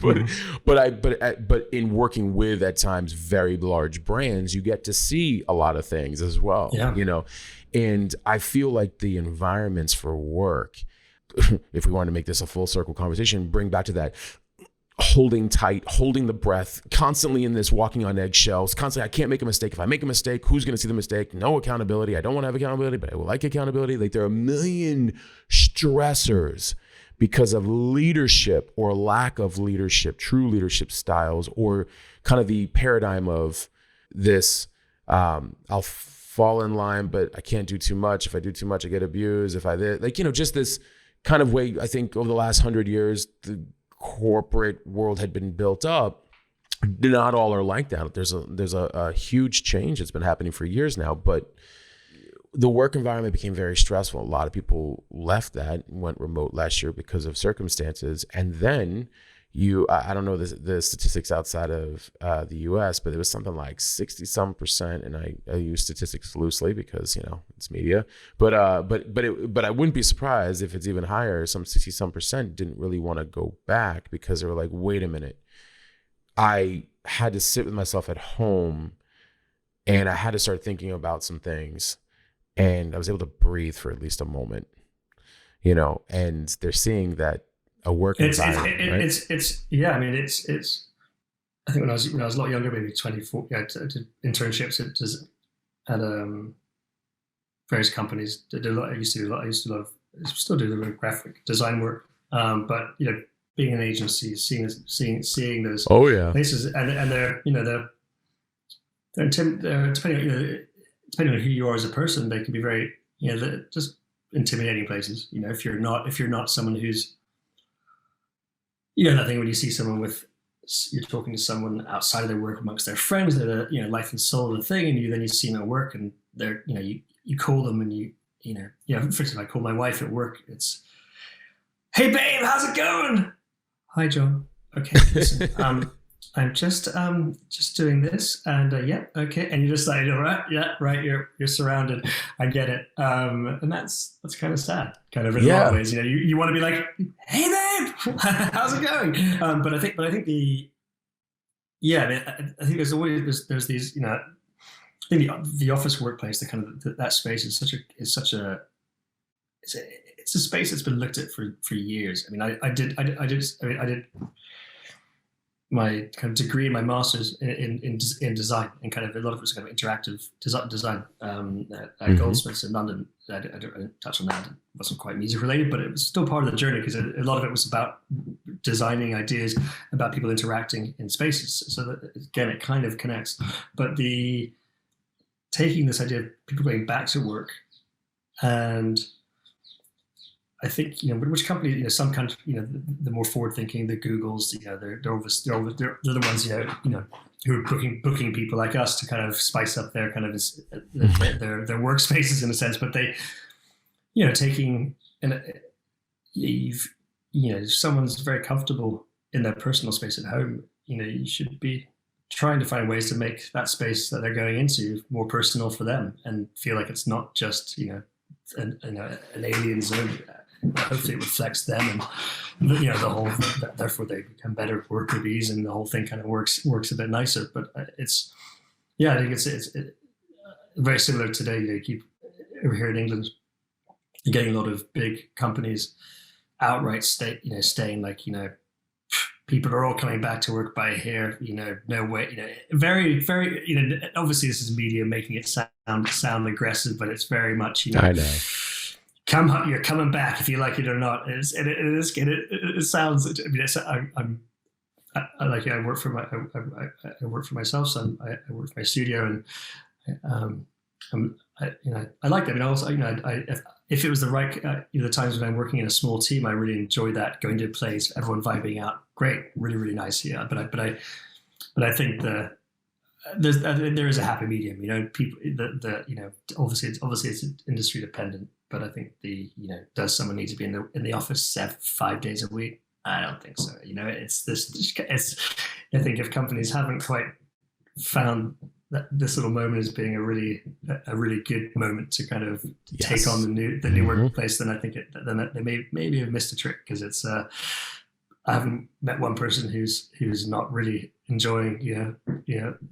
but in working with at times very large brands, you get to see a lot of things as well, and I feel like the environments for work, if we want to make this a full circle conversation, bring back to that, holding tight, holding the breath, constantly in this walking on eggshells, constantly, I can't make a mistake. If I make a mistake, who's going to see the mistake? No accountability. I don't want to have accountability, but I would like accountability. Like there are a million stressors because of leadership or lack of leadership, true leadership styles, or kind of the paradigm of this, I'll fall in line, but I can't do too much. If I do too much, I get abused. Just this kind of way, I think over the last 100 years, the corporate world had been built up. Not all are like that. There's a huge change that's been happening for years now, but the work environment became very stressful. A lot of people left that and went remote last year because of circumstances. And then I don't know the statistics outside of the US, but it was something like 60-some%, and I use statistics loosely because it's media. But I wouldn't be surprised if it's even higher. Some 60-some% didn't really want to go back because they were like, wait a minute, I had to sit with myself at home, and I had to start thinking about some things, and I was able to breathe for at least a moment, and they're seeing that. A work environment, right? It's yeah. I mean, it's. I think when I was a lot younger, maybe 24, I did internships at various companies. I still do a lot of graphic design work. But being an agency, seeing those places, and they're depending on who you are as a person, they can be very they're just intimidating places. If you're not someone who's that thing when you see someone you're talking to someone outside of their work amongst their friends, they're the life and soul of the thing, and then you see them at work, and they're you call them, and for example, I call my wife at work. It's, hey babe, how's it going? Hi John. Okay, listen, I'm just doing this, and yeah, okay, and you're just like, all right, yeah, right, you're surrounded. I get it, and that's kind of sad, kind of in a lot of ways. You want to be like, hey babe, how's it going? But I think I think there's these, I think the office workplace, the kind of that space is such a it's a space that's been looked at for years. I mean, I did my kind of degree and my master's in design, and kind of a lot of it was kind of interactive design at Goldsmiths in London. I didn't touch on that. It wasn't quite music related, but it was still part of the journey because a lot of it was about designing ideas about people interacting in spaces. So that, again, it kind of connects. But taking this idea of people going back to work, and I think which company, some country, the more forward thinking, the Googles, they're the ones who are booking people like us to kind of spice up their kind of their workspaces in a sense. But they, taking if someone's very comfortable in their personal space at home, you should be trying to find ways to make that space that they're going into more personal for them, and feel like it's not just an alien zone. Hopefully it reflects them, and the whole, therefore they become better worker bees, and the whole thing kind of works a bit nicer. But I think it's very similar today. You keep over here in England, you're getting a lot of big companies outright staying like people are all coming back to work by here, no way, very, very, obviously this is media making it sound aggressive, but it's very much, I know. You're coming back if you like it or not. It sounds, I work for myself, so I work for my studio, and I like that. I mean, also, if it was the right, the times when I'm working in a small team, I really enjoy that, going to a place, everyone vibing out, great, really, really nice. Yeah, but I think there is a happy medium. People, obviously it's industry dependent, but I think does someone need to be in the office 5 days a week? I don't think so. I think if companies haven't quite found that this little moment as being a really good moment to kind of take on the new workplace, then I think they maybe have missed a trick, because it's I haven't met one person who's not really enjoying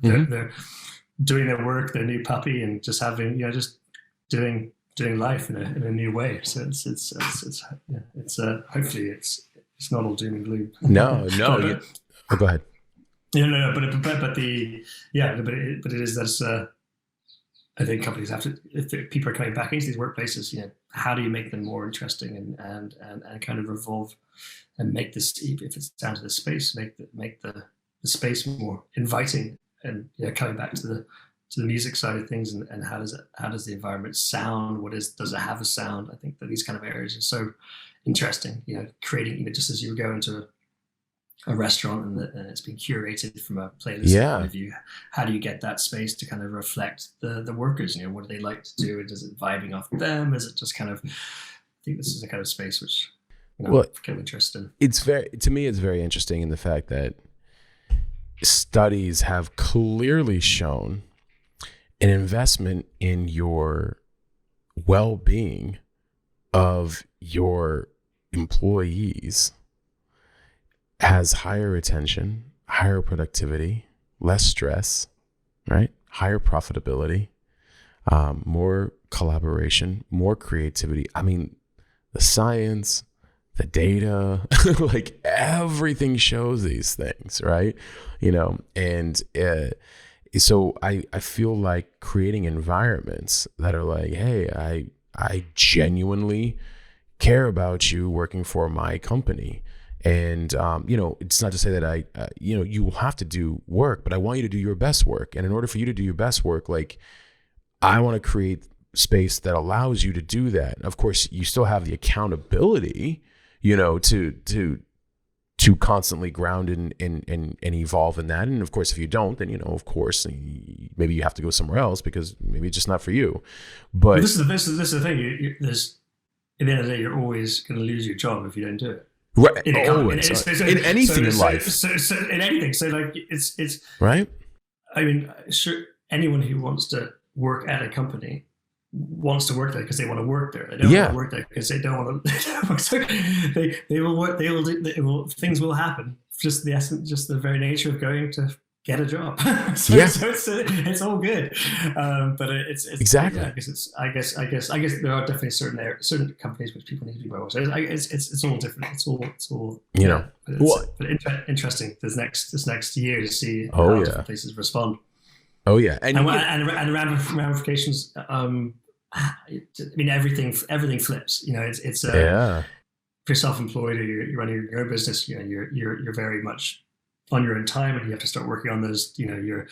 they're doing their work, their new puppy, and just having just doing life in a new way. So it's hopefully it's not all doom and gloom. No. Go ahead. No, but it is that I think companies have to, if people are coming back into these workplaces, how do you make them more interesting and kind of evolve and make this, if it's down to the space, make the space more inviting, and coming back to the music side of things, and how does the environment sound? Does it have a sound? I think that these kind of areas are so interesting. Creating, just as you would go into a restaurant and it's been curated from a playlist point of view, how do you get that space to kind of reflect the workers? What do they like to do? Is it vibing off them? Is it just kind of, I think this is a kind of space which I'm kind of interested in. To me, it's very interesting in the fact that studies have clearly shown an investment in your well-being of your employees has higher retention, higher productivity, less stress, right? Higher profitability, more collaboration, more creativity. I mean, the science, the data, like everything shows these things, right? And so I feel like creating environments that are like, hey, I genuinely care about you working for my company. And, it's not to say that you will have to do work, but I want you to do your best work. And in order for you to do your best work, like, I want to create space that allows you to do that. And of course, you still have the accountability, to constantly ground and evolve in that. And of course, if you don't, then, of course, maybe you have to go somewhere else because maybe it's just not for you. But this is the thing. At the end of the day, you're always going to lose your job if you don't do it. Right. In anything in life. So in anything. So like it's right. I mean, sure, anyone who wants to work at a company wants to work there because they want to work there. They don't want to work there because they don't want to. They will work. They will. Things will happen. Just the essence, just the very nature of going to get a job. So it's all good. But it's exactly. I guess there are definitely certain companies which people need to be well. So it's all different. It's all But interesting this next year to see how different places respond. Oh yeah, and ramifications. I mean, everything flips. It's if you're self-employed or you're running your own business, you're very much on your own time, and you have to start working on those. You're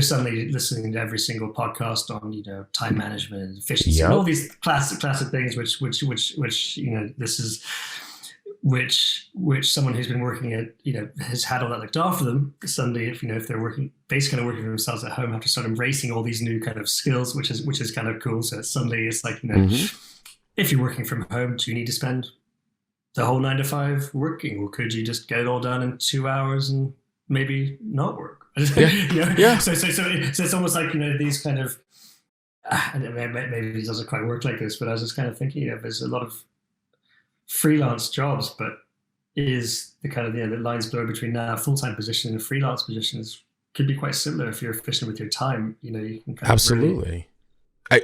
suddenly listening to every single podcast on time management and efficiency and all these classic things, this is which someone who's been working at has had all that looked after them. Suddenly, if they're working for themselves at home, have to start embracing all these new kind of skills, which is kind of cool. So suddenly it's like if you're working from home, do you need to spend the whole 9 to 5 working, or could you just get it all done in 2 hours and maybe not work? So it's almost like these kind of maybe it doesn't quite work like this, but I was just kind of thinking there's a lot of freelance jobs, but is the kind of the lines blur between now a full-time position and freelance positions could be quite similar if you're efficient with your time. You can kind absolutely. I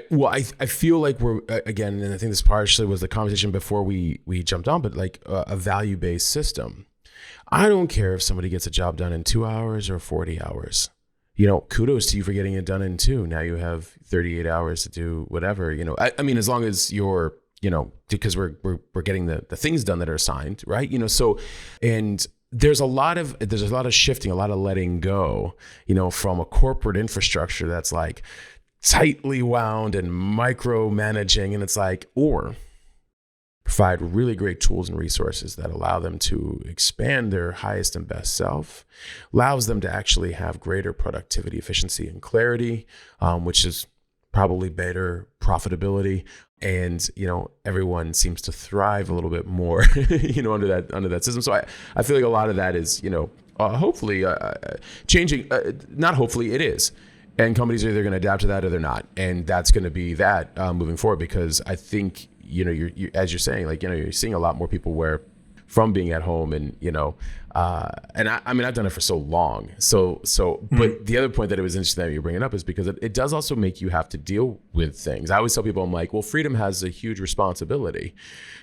feel like we're again, and I think this partially was the conversation before we jumped on, but like a value-based system. I don't care if somebody gets a job done in 2 hours or 40 hours. Kudos to you for getting it done in 2. Now you have 38 hours to do whatever, I mean, as long as you're, because we're getting the things done that are assigned, right? So, and there's a lot of shifting, a lot of letting go, from a corporate infrastructure that's like tightly wound and micromanaging. And it's like, or provide really great tools and resources that allow them to expand their highest and best self, allows them to actually have greater productivity, efficiency, and clarity, which is probably better profitability. And, everyone seems to thrive a little bit more, under that system. So I feel like a lot of that is, hopefully changing, not hopefully, it is. And companies are either going to adapt to that or they're not. And that's going to be that moving forward, because I think, you're as you're saying, like, you're seeing a lot more people where from being at home and, and I mean, I've done it for so long. But the other point that it was interesting that you're bringing up is because it does also make you have to deal with things. I always tell people, I'm like, well, freedom has a huge responsibility.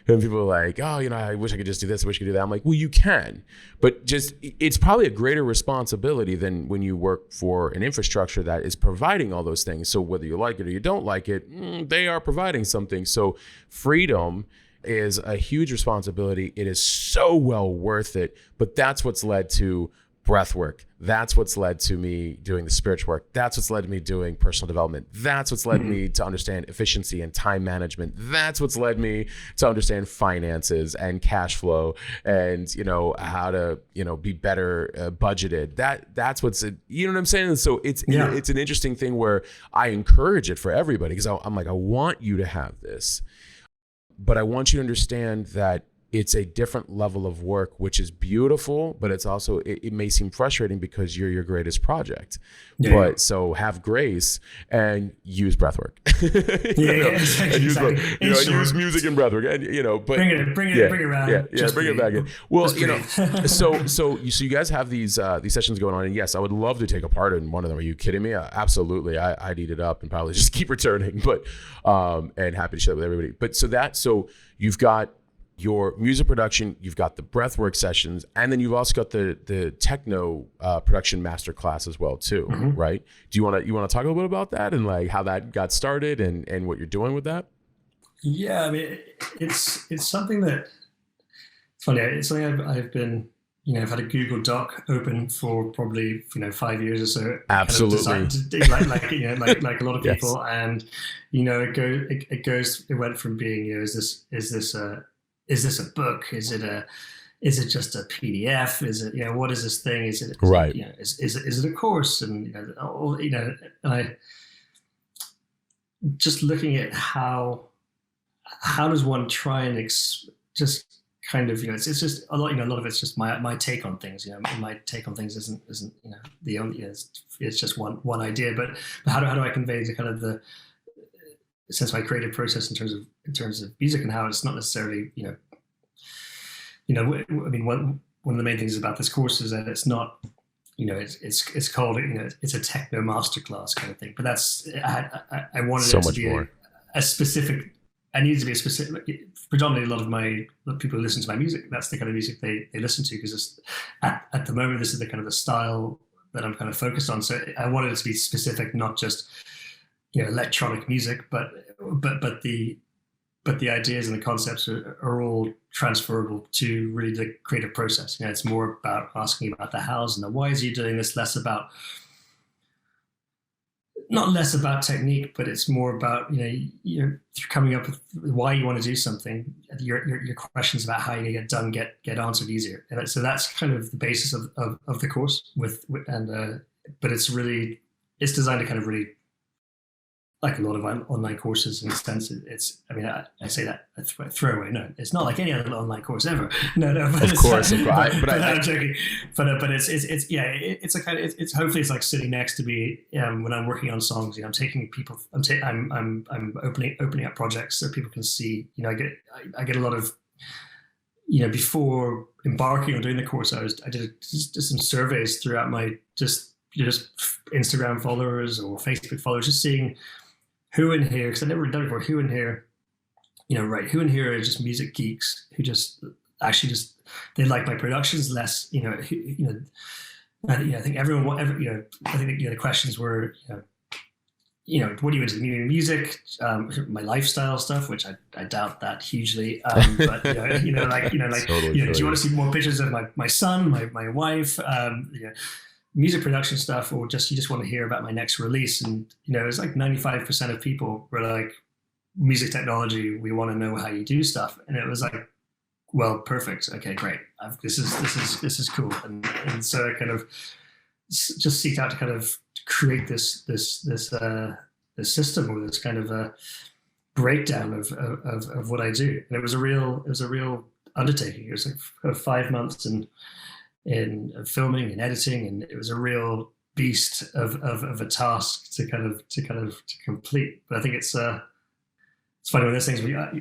And people are like, oh, I wish I could just do this. I wish I could do that. I'm like, well, you can, but just, it's probably a greater responsibility than when you work for an infrastructure that is providing all those things. So whether you like it or you don't like it, they are providing something. So freedom is a huge responsibility. It is so well worth it. But that's what's led to breath work. That's what's led to me doing the spiritual work. That's what's led to me doing personal development. That's what's led me to understand efficiency and time management. That's what's led me to understand finances and cash flow and, how to, be better budgeted. That's what's, you know what I'm saying? So it's an interesting thing where I encourage it for everybody, because I'm like, I want you to have this. But I want you to understand that it's a different level of work, which is beautiful, but it's also, it may seem frustrating because you're your greatest project. Yeah. But so have grace and use breathwork. Use music and breathwork, and but bring it around. Bring it back in. Well, so you guys have these sessions going on, and yes, I would love to take a part in one of them. Are you kidding me? Absolutely, I'd eat it up and probably just keep returning, but and happy to share that with everybody. But so you've got your music production, you've got the breathwork sessions, and then you've also got the techno production masterclass as well too, right? Do you want to talk a little bit about that and like how that got started and what you're doing with that? Yeah, I mean, it's something that, it's funny. It's something I've been, I've had a Google Doc open for probably 5 years or so. Absolutely, like a lot of people, yes. And it went from being is this a book? Is it just a PDF? Is it, what is this thing? Is it right? Is it a course? And and I just looking at how does one try and just kind of, it's just a lot, a lot of it's just my take on things. My take on things isn't the only, it's just one idea. But how do I convey the kind of the sense of my creative process in terms of music, and how it's not necessarily, I mean, one of the main things about this course is that it's not, it's called, it's a techno masterclass kind of thing. But that's, I wanted so it to be a specific, I needed to be a specific, predominantly a lot of people who listen to my music, that's the kind of music they listen to, because at the moment, this is the kind of the style that I'm kind of focused on. So I wanted it to be specific, not just, electronic music, but the ideas and the concepts are all transferable to really the creative process. It's more about asking about the hows and the whys you're doing this, not less about technique, but it's more about, you're coming up with why you want to do something. Your questions about how you get done get answered easier. And so that's kind of the basis of the course but it's designed to kind of really, like a lot of online courses in a sense, I say that a throwaway. No, it's not like any other online course ever. No. Of course. But I'm joking. But it's a kind of, it's hopefully it's like sitting next to me when I'm working on songs. I'm taking people. I'm opening up projects so people can see. I get a lot of. Before embarking on doing the course, I did some surveys throughout my just Instagram followers or Facebook followers, just seeing who in here, because I've never done it before, who in here are just music geeks who just actually just they like my productions less. I think everyone. I think the questions were, what are you into? Music, my lifestyle stuff, which I doubt that hugely. But totally, do you want to see more pictures of my son, my wife, music production stuff, or you just want to hear about my next release? And it was like 95% of people were like, music technology, we want to know how you do stuff. And it was like, well, perfect. Okay, great. This is cool. And so I kind of just seeked out to kind of create this system, or this kind of a breakdown of what I do. And it was a real undertaking. It was like 5 months in filming and editing, and it was a real beast of a task to complete. But I think it's funny with those things.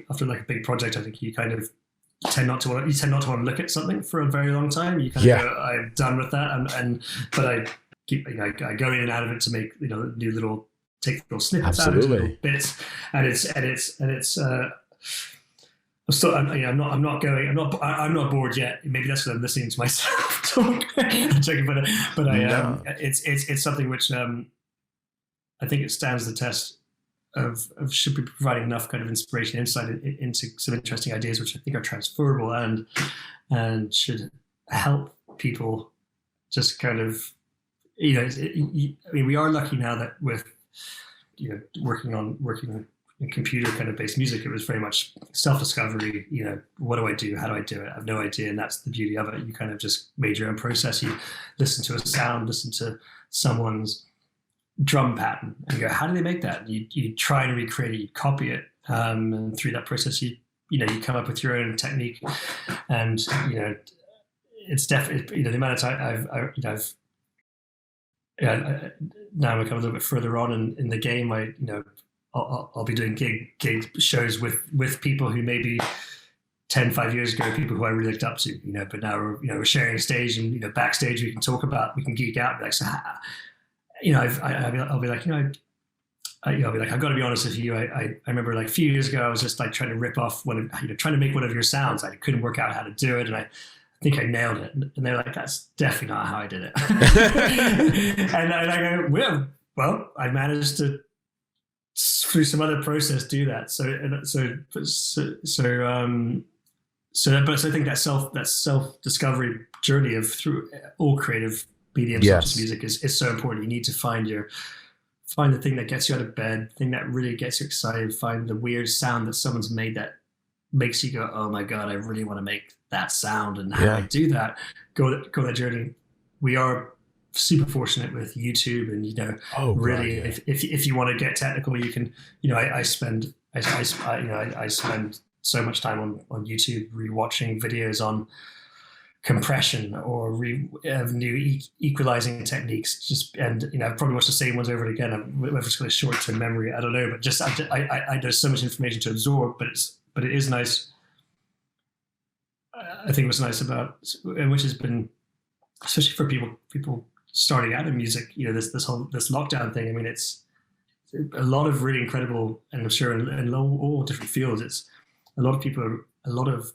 After like a big project, I think you tend not to want to look at something for a very long time. You kind of go, I'm done with that, but I keep I go in and out of it to make new little take little snippets out of little bits, and it's. I'm not bored yet. Maybe that's because I'm listening to myself talk. I'm joking, but it's something which I think it stands the test of should be providing enough kind of inspiration, insight into some interesting ideas, which I think are transferable and should help people just kind of, we are lucky now that with, working in computer kind of based music, it was very much self-discovery. What do I do? How do I do it? I have no idea. And that's the beauty of it. You kind of just made your own process. You listen to a sound, listen to someone's drum pattern, and you go, how do they make that? You try and recreate it, you copy it, and through that process, you come up with your own technique. And it's definitely the amount of time I've now we come a little bit further on in the game. I'll be doing gig shows with people who maybe 5 years ago, people who I really looked up to, but now we're sharing a stage, and backstage we can geek out, like, so I'll be like, I've got to be honest with you. I remember like a few years ago, I was just like trying to rip off trying to make one of your sounds. I couldn't work out how to do it, and I think I nailed it. And they're like, that's definitely not how I did it. and I go, well, I managed to through some other process do that. But I think that self discovery journey through all creative mediums such as music is so important. You need to find the thing that gets you out of bed, thing that really gets you excited, find the weird sound that someone's made that makes you go, oh my God, I really want to make that sound. And how do I do that? Go that journey. We are super fortunate with YouTube, and if you want to get technical, you can, I spend so much time on YouTube rewatching videos on compression or new equalizing techniques. I've probably watched the same ones over and again. Whether it's got a short-term memory, I don't know. But just there's so much information to absorb. But it is nice. I think what's nice about, and which has been, especially for people starting out in music, this lockdown thing. I mean, it's a lot of really incredible, and I'm sure in all different fields, it's a lot of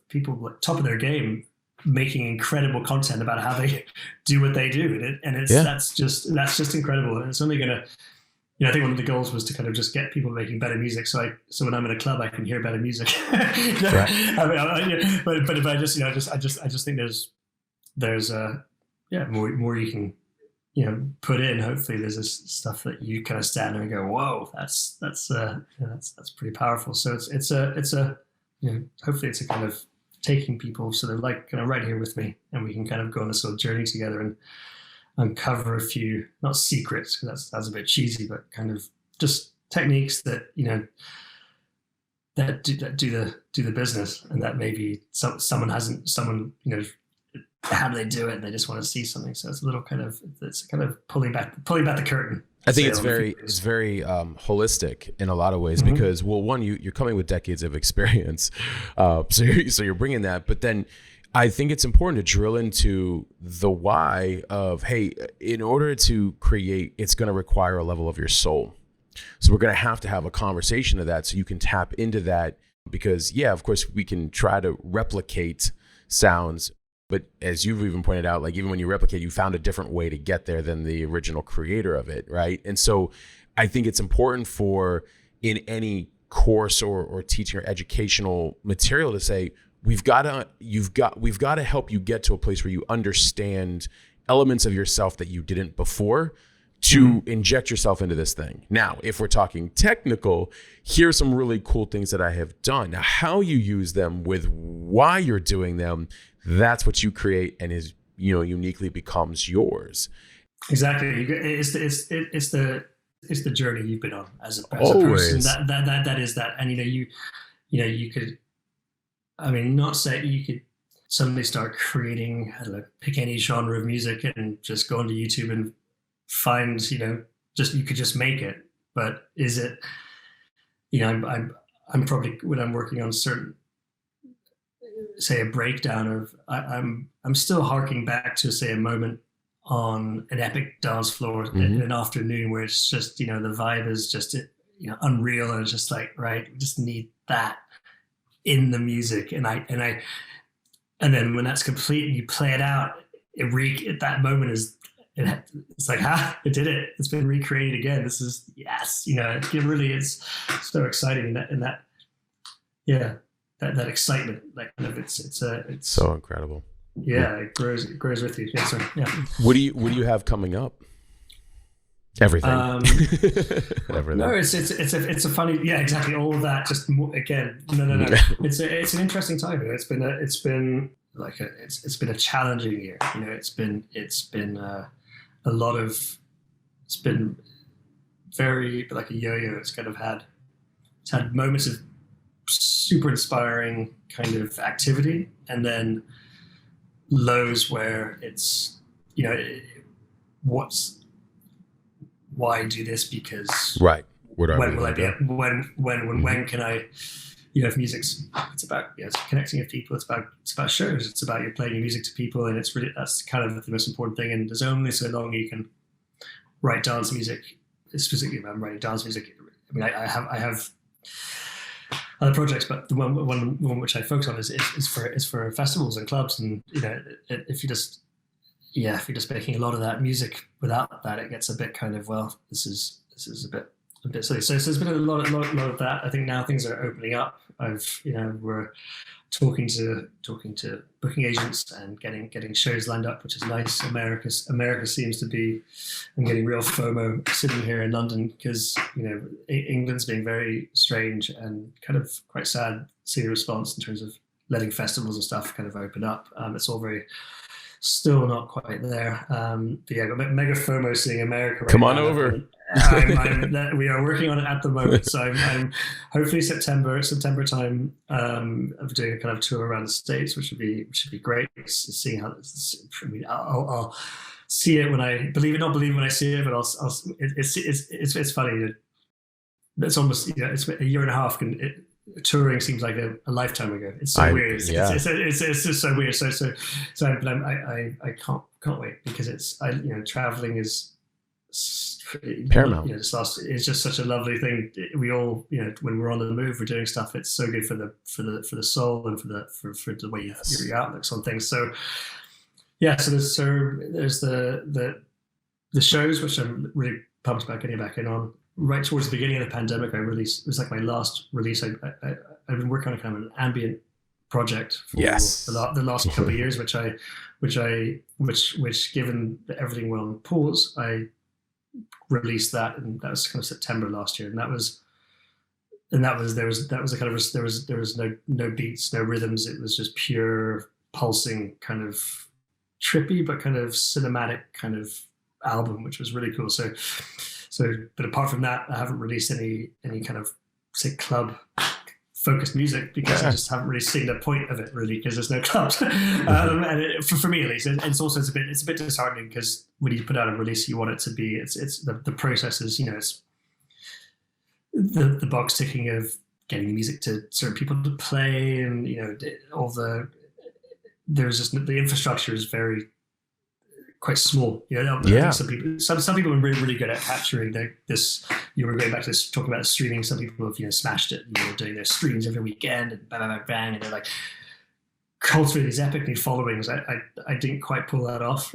people like top of their game, making incredible content about how they do what they do, and that's just incredible. And it's only gonna, I think one of the goals was to kind of just get people making better music, so when I'm in a club, I can hear better music. Right. But I just think there's more you can put in. Hopefully there's this stuff that you kind of stand there and go, whoa, that's pretty powerful. So it's a hopefully it's a kind of taking people so they're like kind of right here with me, and we can kind of go on this little journey together and uncover a few, not secrets, because that's a bit cheesy, but kind of just techniques that that do the business, and that maybe someone how do they do it, and they just want to see something. So it's a little kind of pulling back the curtain. I think it's very holistic in a lot of ways, because, well, one, you're coming with decades of experience, so you're bringing that, but then I think it's important to drill into the why of, hey, in order to create, it's going to require a level of your soul. So we're going to have a conversation of that, so you can tap into that, because of course we can try to replicate sounds. But as you've even pointed out, like even when you replicate, you found a different way to get there than the original creator of it, right? And so I think it's important for in any course or teaching or educational material to say, we've got to help you get to a place where you understand elements of yourself that you didn't before to inject yourself into this thing. Now, if we're talking technical, here's some really cool things that I have done. Now, how you use them with why you're doing them, that's what you create and is, uniquely becomes yours. Exactly. It's the journey you've been on as a person. That is that. And you could, not say you could suddenly start creating, I don't know, pick any genre of music and just go onto YouTube and find, you could just make it. But is it, I'm probably, when I'm working on certain, say a breakdown of, I'm still harking back to, say, a moment on an epic dance floor in an afternoon where it's just, the vibe is just, unreal. And it's just like, right, we just need that in the music. And then when that's complete and you play it out, at that moment it's like, it did it. It's been recreated again. This is, yes, it really is so exciting. And that excitement, like kind of, it's so incredible. Yeah, it grows with you. Yeah, sorry. Yeah. What do you have coming up? Everything. Everything. No, it's a funny. Yeah, exactly. All of that. Just again, no. It's an interesting time. It's been a challenging year. It's been a lot of. It's been very like a yo-yo. It's had moments of super inspiring kind of activity, and then lows where it's, why do this? Because right. When will I be? When can I? If music's, it's about it's connecting with people. It's about shows. It's about you playing your music to people, and that's kind of the most important thing. And there's only so long you can write dance music. Specifically, if I'm writing dance music, I have other projects, but the one which I focus on is for festivals and clubs, and if you're just making a lot of that music without that, it gets a bit kind of, well, this is a bit silly. So there's been a lot of that. I think now things are opening up. We're talking to booking agents and getting shows lined up, which is nice. America seems to be. I'm getting real FOMO sitting here in London because England's being very strange and kind of quite sad seeing the response in terms of letting festivals and stuff kind of open up. It's all very still not quite there. But yeah, mega FOMO seeing America. Right Come on now. over. We are working on it at the moment. So I'm hopefully September time of doing a kind of tour around the States, which would be great. Seeing how this, I'll see it when I believe it, not believe it when I see it, but it's funny. It's almost it's a year and a half. Touring seems like a lifetime ago. It's so weird. It's just so weird. But I can't wait because traveling is paramount. It's just such a lovely thing. We all, when we're on the move, we're doing stuff. It's so good for the soul and for the way your outlooks on things. So yeah, so there's the shows, which I'm really pumped about getting back in on. Right towards the beginning of the pandemic, I released. It was like my last release. I've been working on a kind of an ambient project for the last couple of years, which given that everything went on pause, I released that, and that was kind of September last year, and there was no beats, no rhythms. It was just pure pulsing, kind of trippy but kind of cinematic kind of album, which was really cool. So, but apart from that, I haven't released any kind of, say, club focused music because I just haven't really seen the point of it, really, because there's no clubs. And for me at least, it's also it's a bit disheartening because when you put out a release, you want it to be it's the process is it's the box ticking of getting the music to certain people to play, and there's just the infrastructure is very quite small. Some people are really, really good at capturing this. You were going back to this, talking about streaming. Some people have smashed it. Doing their streams every weekend and bang, bang, bang, and they're like cultivate these epic new followings. I didn't quite pull that off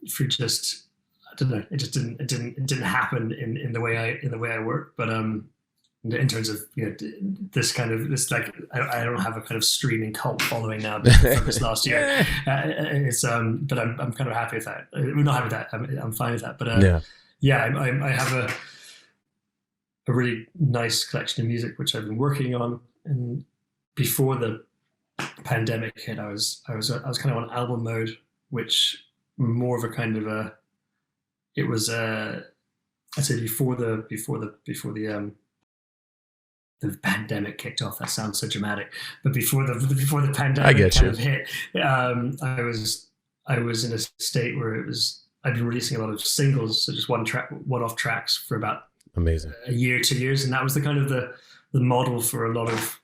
through just, I don't know, it didn't happen in the way I work. But in terms of, you know, this like, I don't have a kind of streaming cult following now from this last year. But I'm kind of happy with that. We're not happy with that. I'm fine with that. But I have a really nice collection of music which I've been working on. And before the pandemic hit, I was kind of on album mode, which more of a kind of a, it was I'd say before the pandemic kicked off. That sounds so dramatic, but before the pandemic kind of hit, I was in a state where I'd been releasing a lot of singles, so just one-off tracks for about a year, 2 years, and that was the kind of the model for a lot of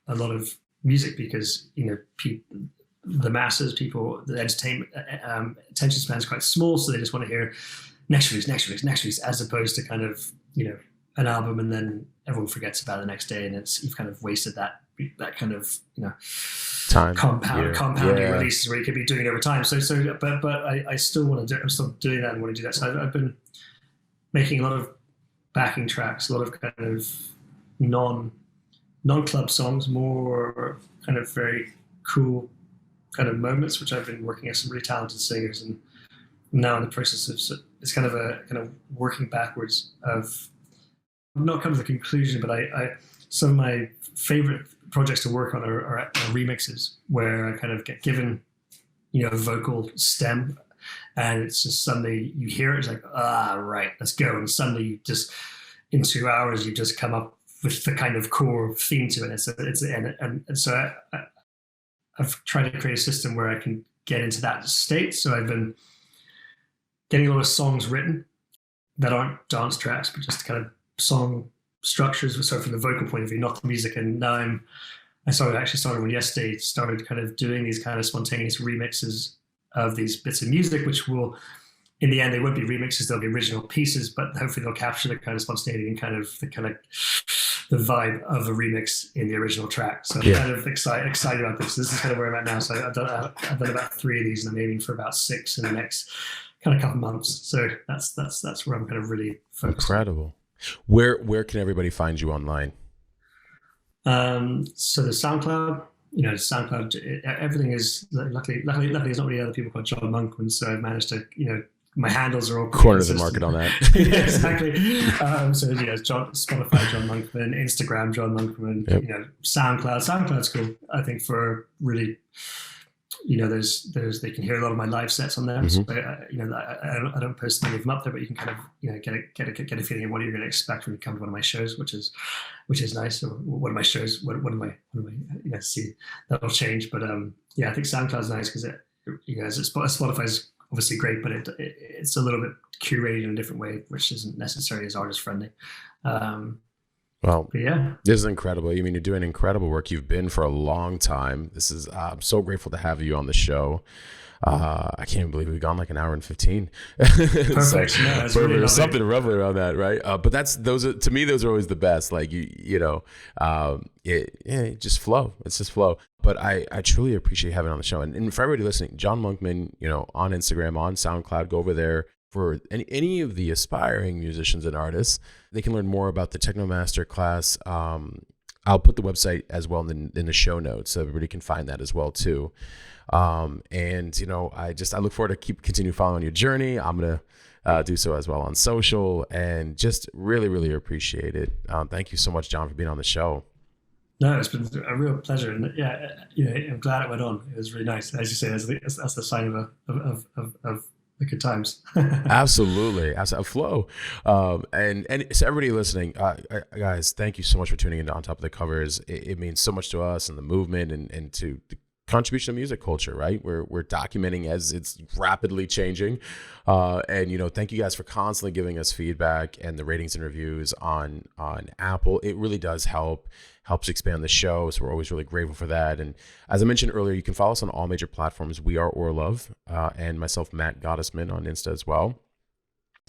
music, because, you know, the masses, people, the entertainment attention span is quite small, so they just want to hear next release, as opposed to kind of, you know, an album and then everyone forgets about it the next day, and you've kind of wasted that kind of, you know, time, compounding releases where you could be doing it over time. But I still want to do. I'm still doing that and want to do that. So I've been making a lot of backing tracks, a lot of kind of non-club songs, more kind of very cool kind of moments, which I've been working with some really talented singers, and now in the process of, it's kind of working backwards of, not come to the conclusion, but I some of my favorite projects to work on are remixes, where I kind of get given, you know, a vocal stem, and it's just suddenly you hear it, it's like, right, let's go, and suddenly just in 2 hours you just come up with the kind of core theme to it. So I've tried to create a system where I can get into that state. So I've been getting a lot of songs written that aren't dance tracks, but just kind of song structures, so from the vocal point of view, not the music. And now I started one yesterday, started kind of doing these kind of spontaneous remixes of these bits of music, which will, in the end, they won't be remixes, they'll be original pieces, but hopefully they'll capture the kind of spontaneity and kind of the vibe of a remix in the original track. So I'm kind of excited about this. This is kind of where I'm at now. So I've done about 3 of these, and I'm aiming for about 6 in the next kind of couple months. So that's where I'm kind of really focused. Incredible. Where can everybody find you online? So the SoundCloud, you know, everything is, luckily there's not really other people called John Monkman, so I've managed to, you know, my handles are all corner of the market on that. Yeah, exactly. So, you know, Spotify, John Monkman, Instagram, John Monkman, you know, SoundCloud's cool, I think, for really, you know, there's they can hear a lot of my live sets on there. Mm-hmm. So, you know, I don't personally leave them up there, but you can kind of, you know, get a feeling of what you're going to expect when you come to one of my shows, which is nice. Or one of my shows, one of my, you know, see, that'll change. But yeah, I think SoundCloud's nice because it, you know, Spotify's obviously great, but it's a little bit curated in a different way, which isn't necessarily as artist friendly. Well, yeah, this is incredible. I mean, you're doing incredible work. You've been for a long time. I'm so grateful to have you on the show. I can't believe we've gone like an hour and 15. Perfect. So, no, it's really there's something roughly around that, right? But to me, those are always the best. Like it just flow. It's just flow. But I truly appreciate having you on the show. And for everybody listening, John Monkman, you know, on Instagram, on SoundCloud, go over there. For any of the aspiring musicians and artists, they can learn more about the Techno Masterclass. I'll put the website as well in the show notes, so everybody can find that as well too. And you know, I look forward to continue following your journey. I'm gonna do so as well on social, and just really, really appreciate it. Thank you so much, John, for being on the show. No, it's been a real pleasure, and yeah, you know, I'm glad it went on. It was really nice, as you say. That's the sign of the good times. Absolutely. As a flow. And so everybody listening, guys, thank you so much for tuning into On Top of the Covers. It means so much to us and the movement and to the contribution to music culture, right? We're documenting as it's rapidly changing. And, you know, thank you guys for constantly giving us feedback and the ratings and reviews on Apple. It really does helps expand the show. So we're always really grateful for that. And as I mentioned earlier, you can follow us on all major platforms. We are Orlove, and myself, Matt Gottesman, on Insta as well.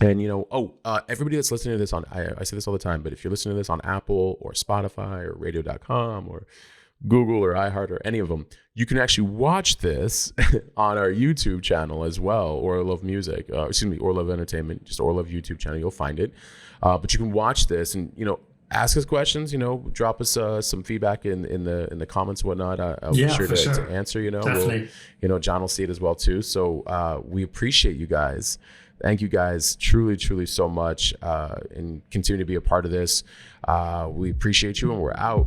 And, you know, everybody that's listening to this I say this all the time, but if you're listening to this on Apple or Spotify or radio.com or Google or iHeart or any of them, you can actually watch this on our YouTube channel as well, Orlove Music, Orlove Entertainment, just Orlove YouTube channel. You'll find it. But you can watch this and, ask us questions, drop us some feedback in the comments and whatnot. I'll be sure to answer, Definitely. John will see it as well too. So we appreciate you guys. Thank you guys truly, truly so much, and continue to be a part of this. We appreciate you, and we're out.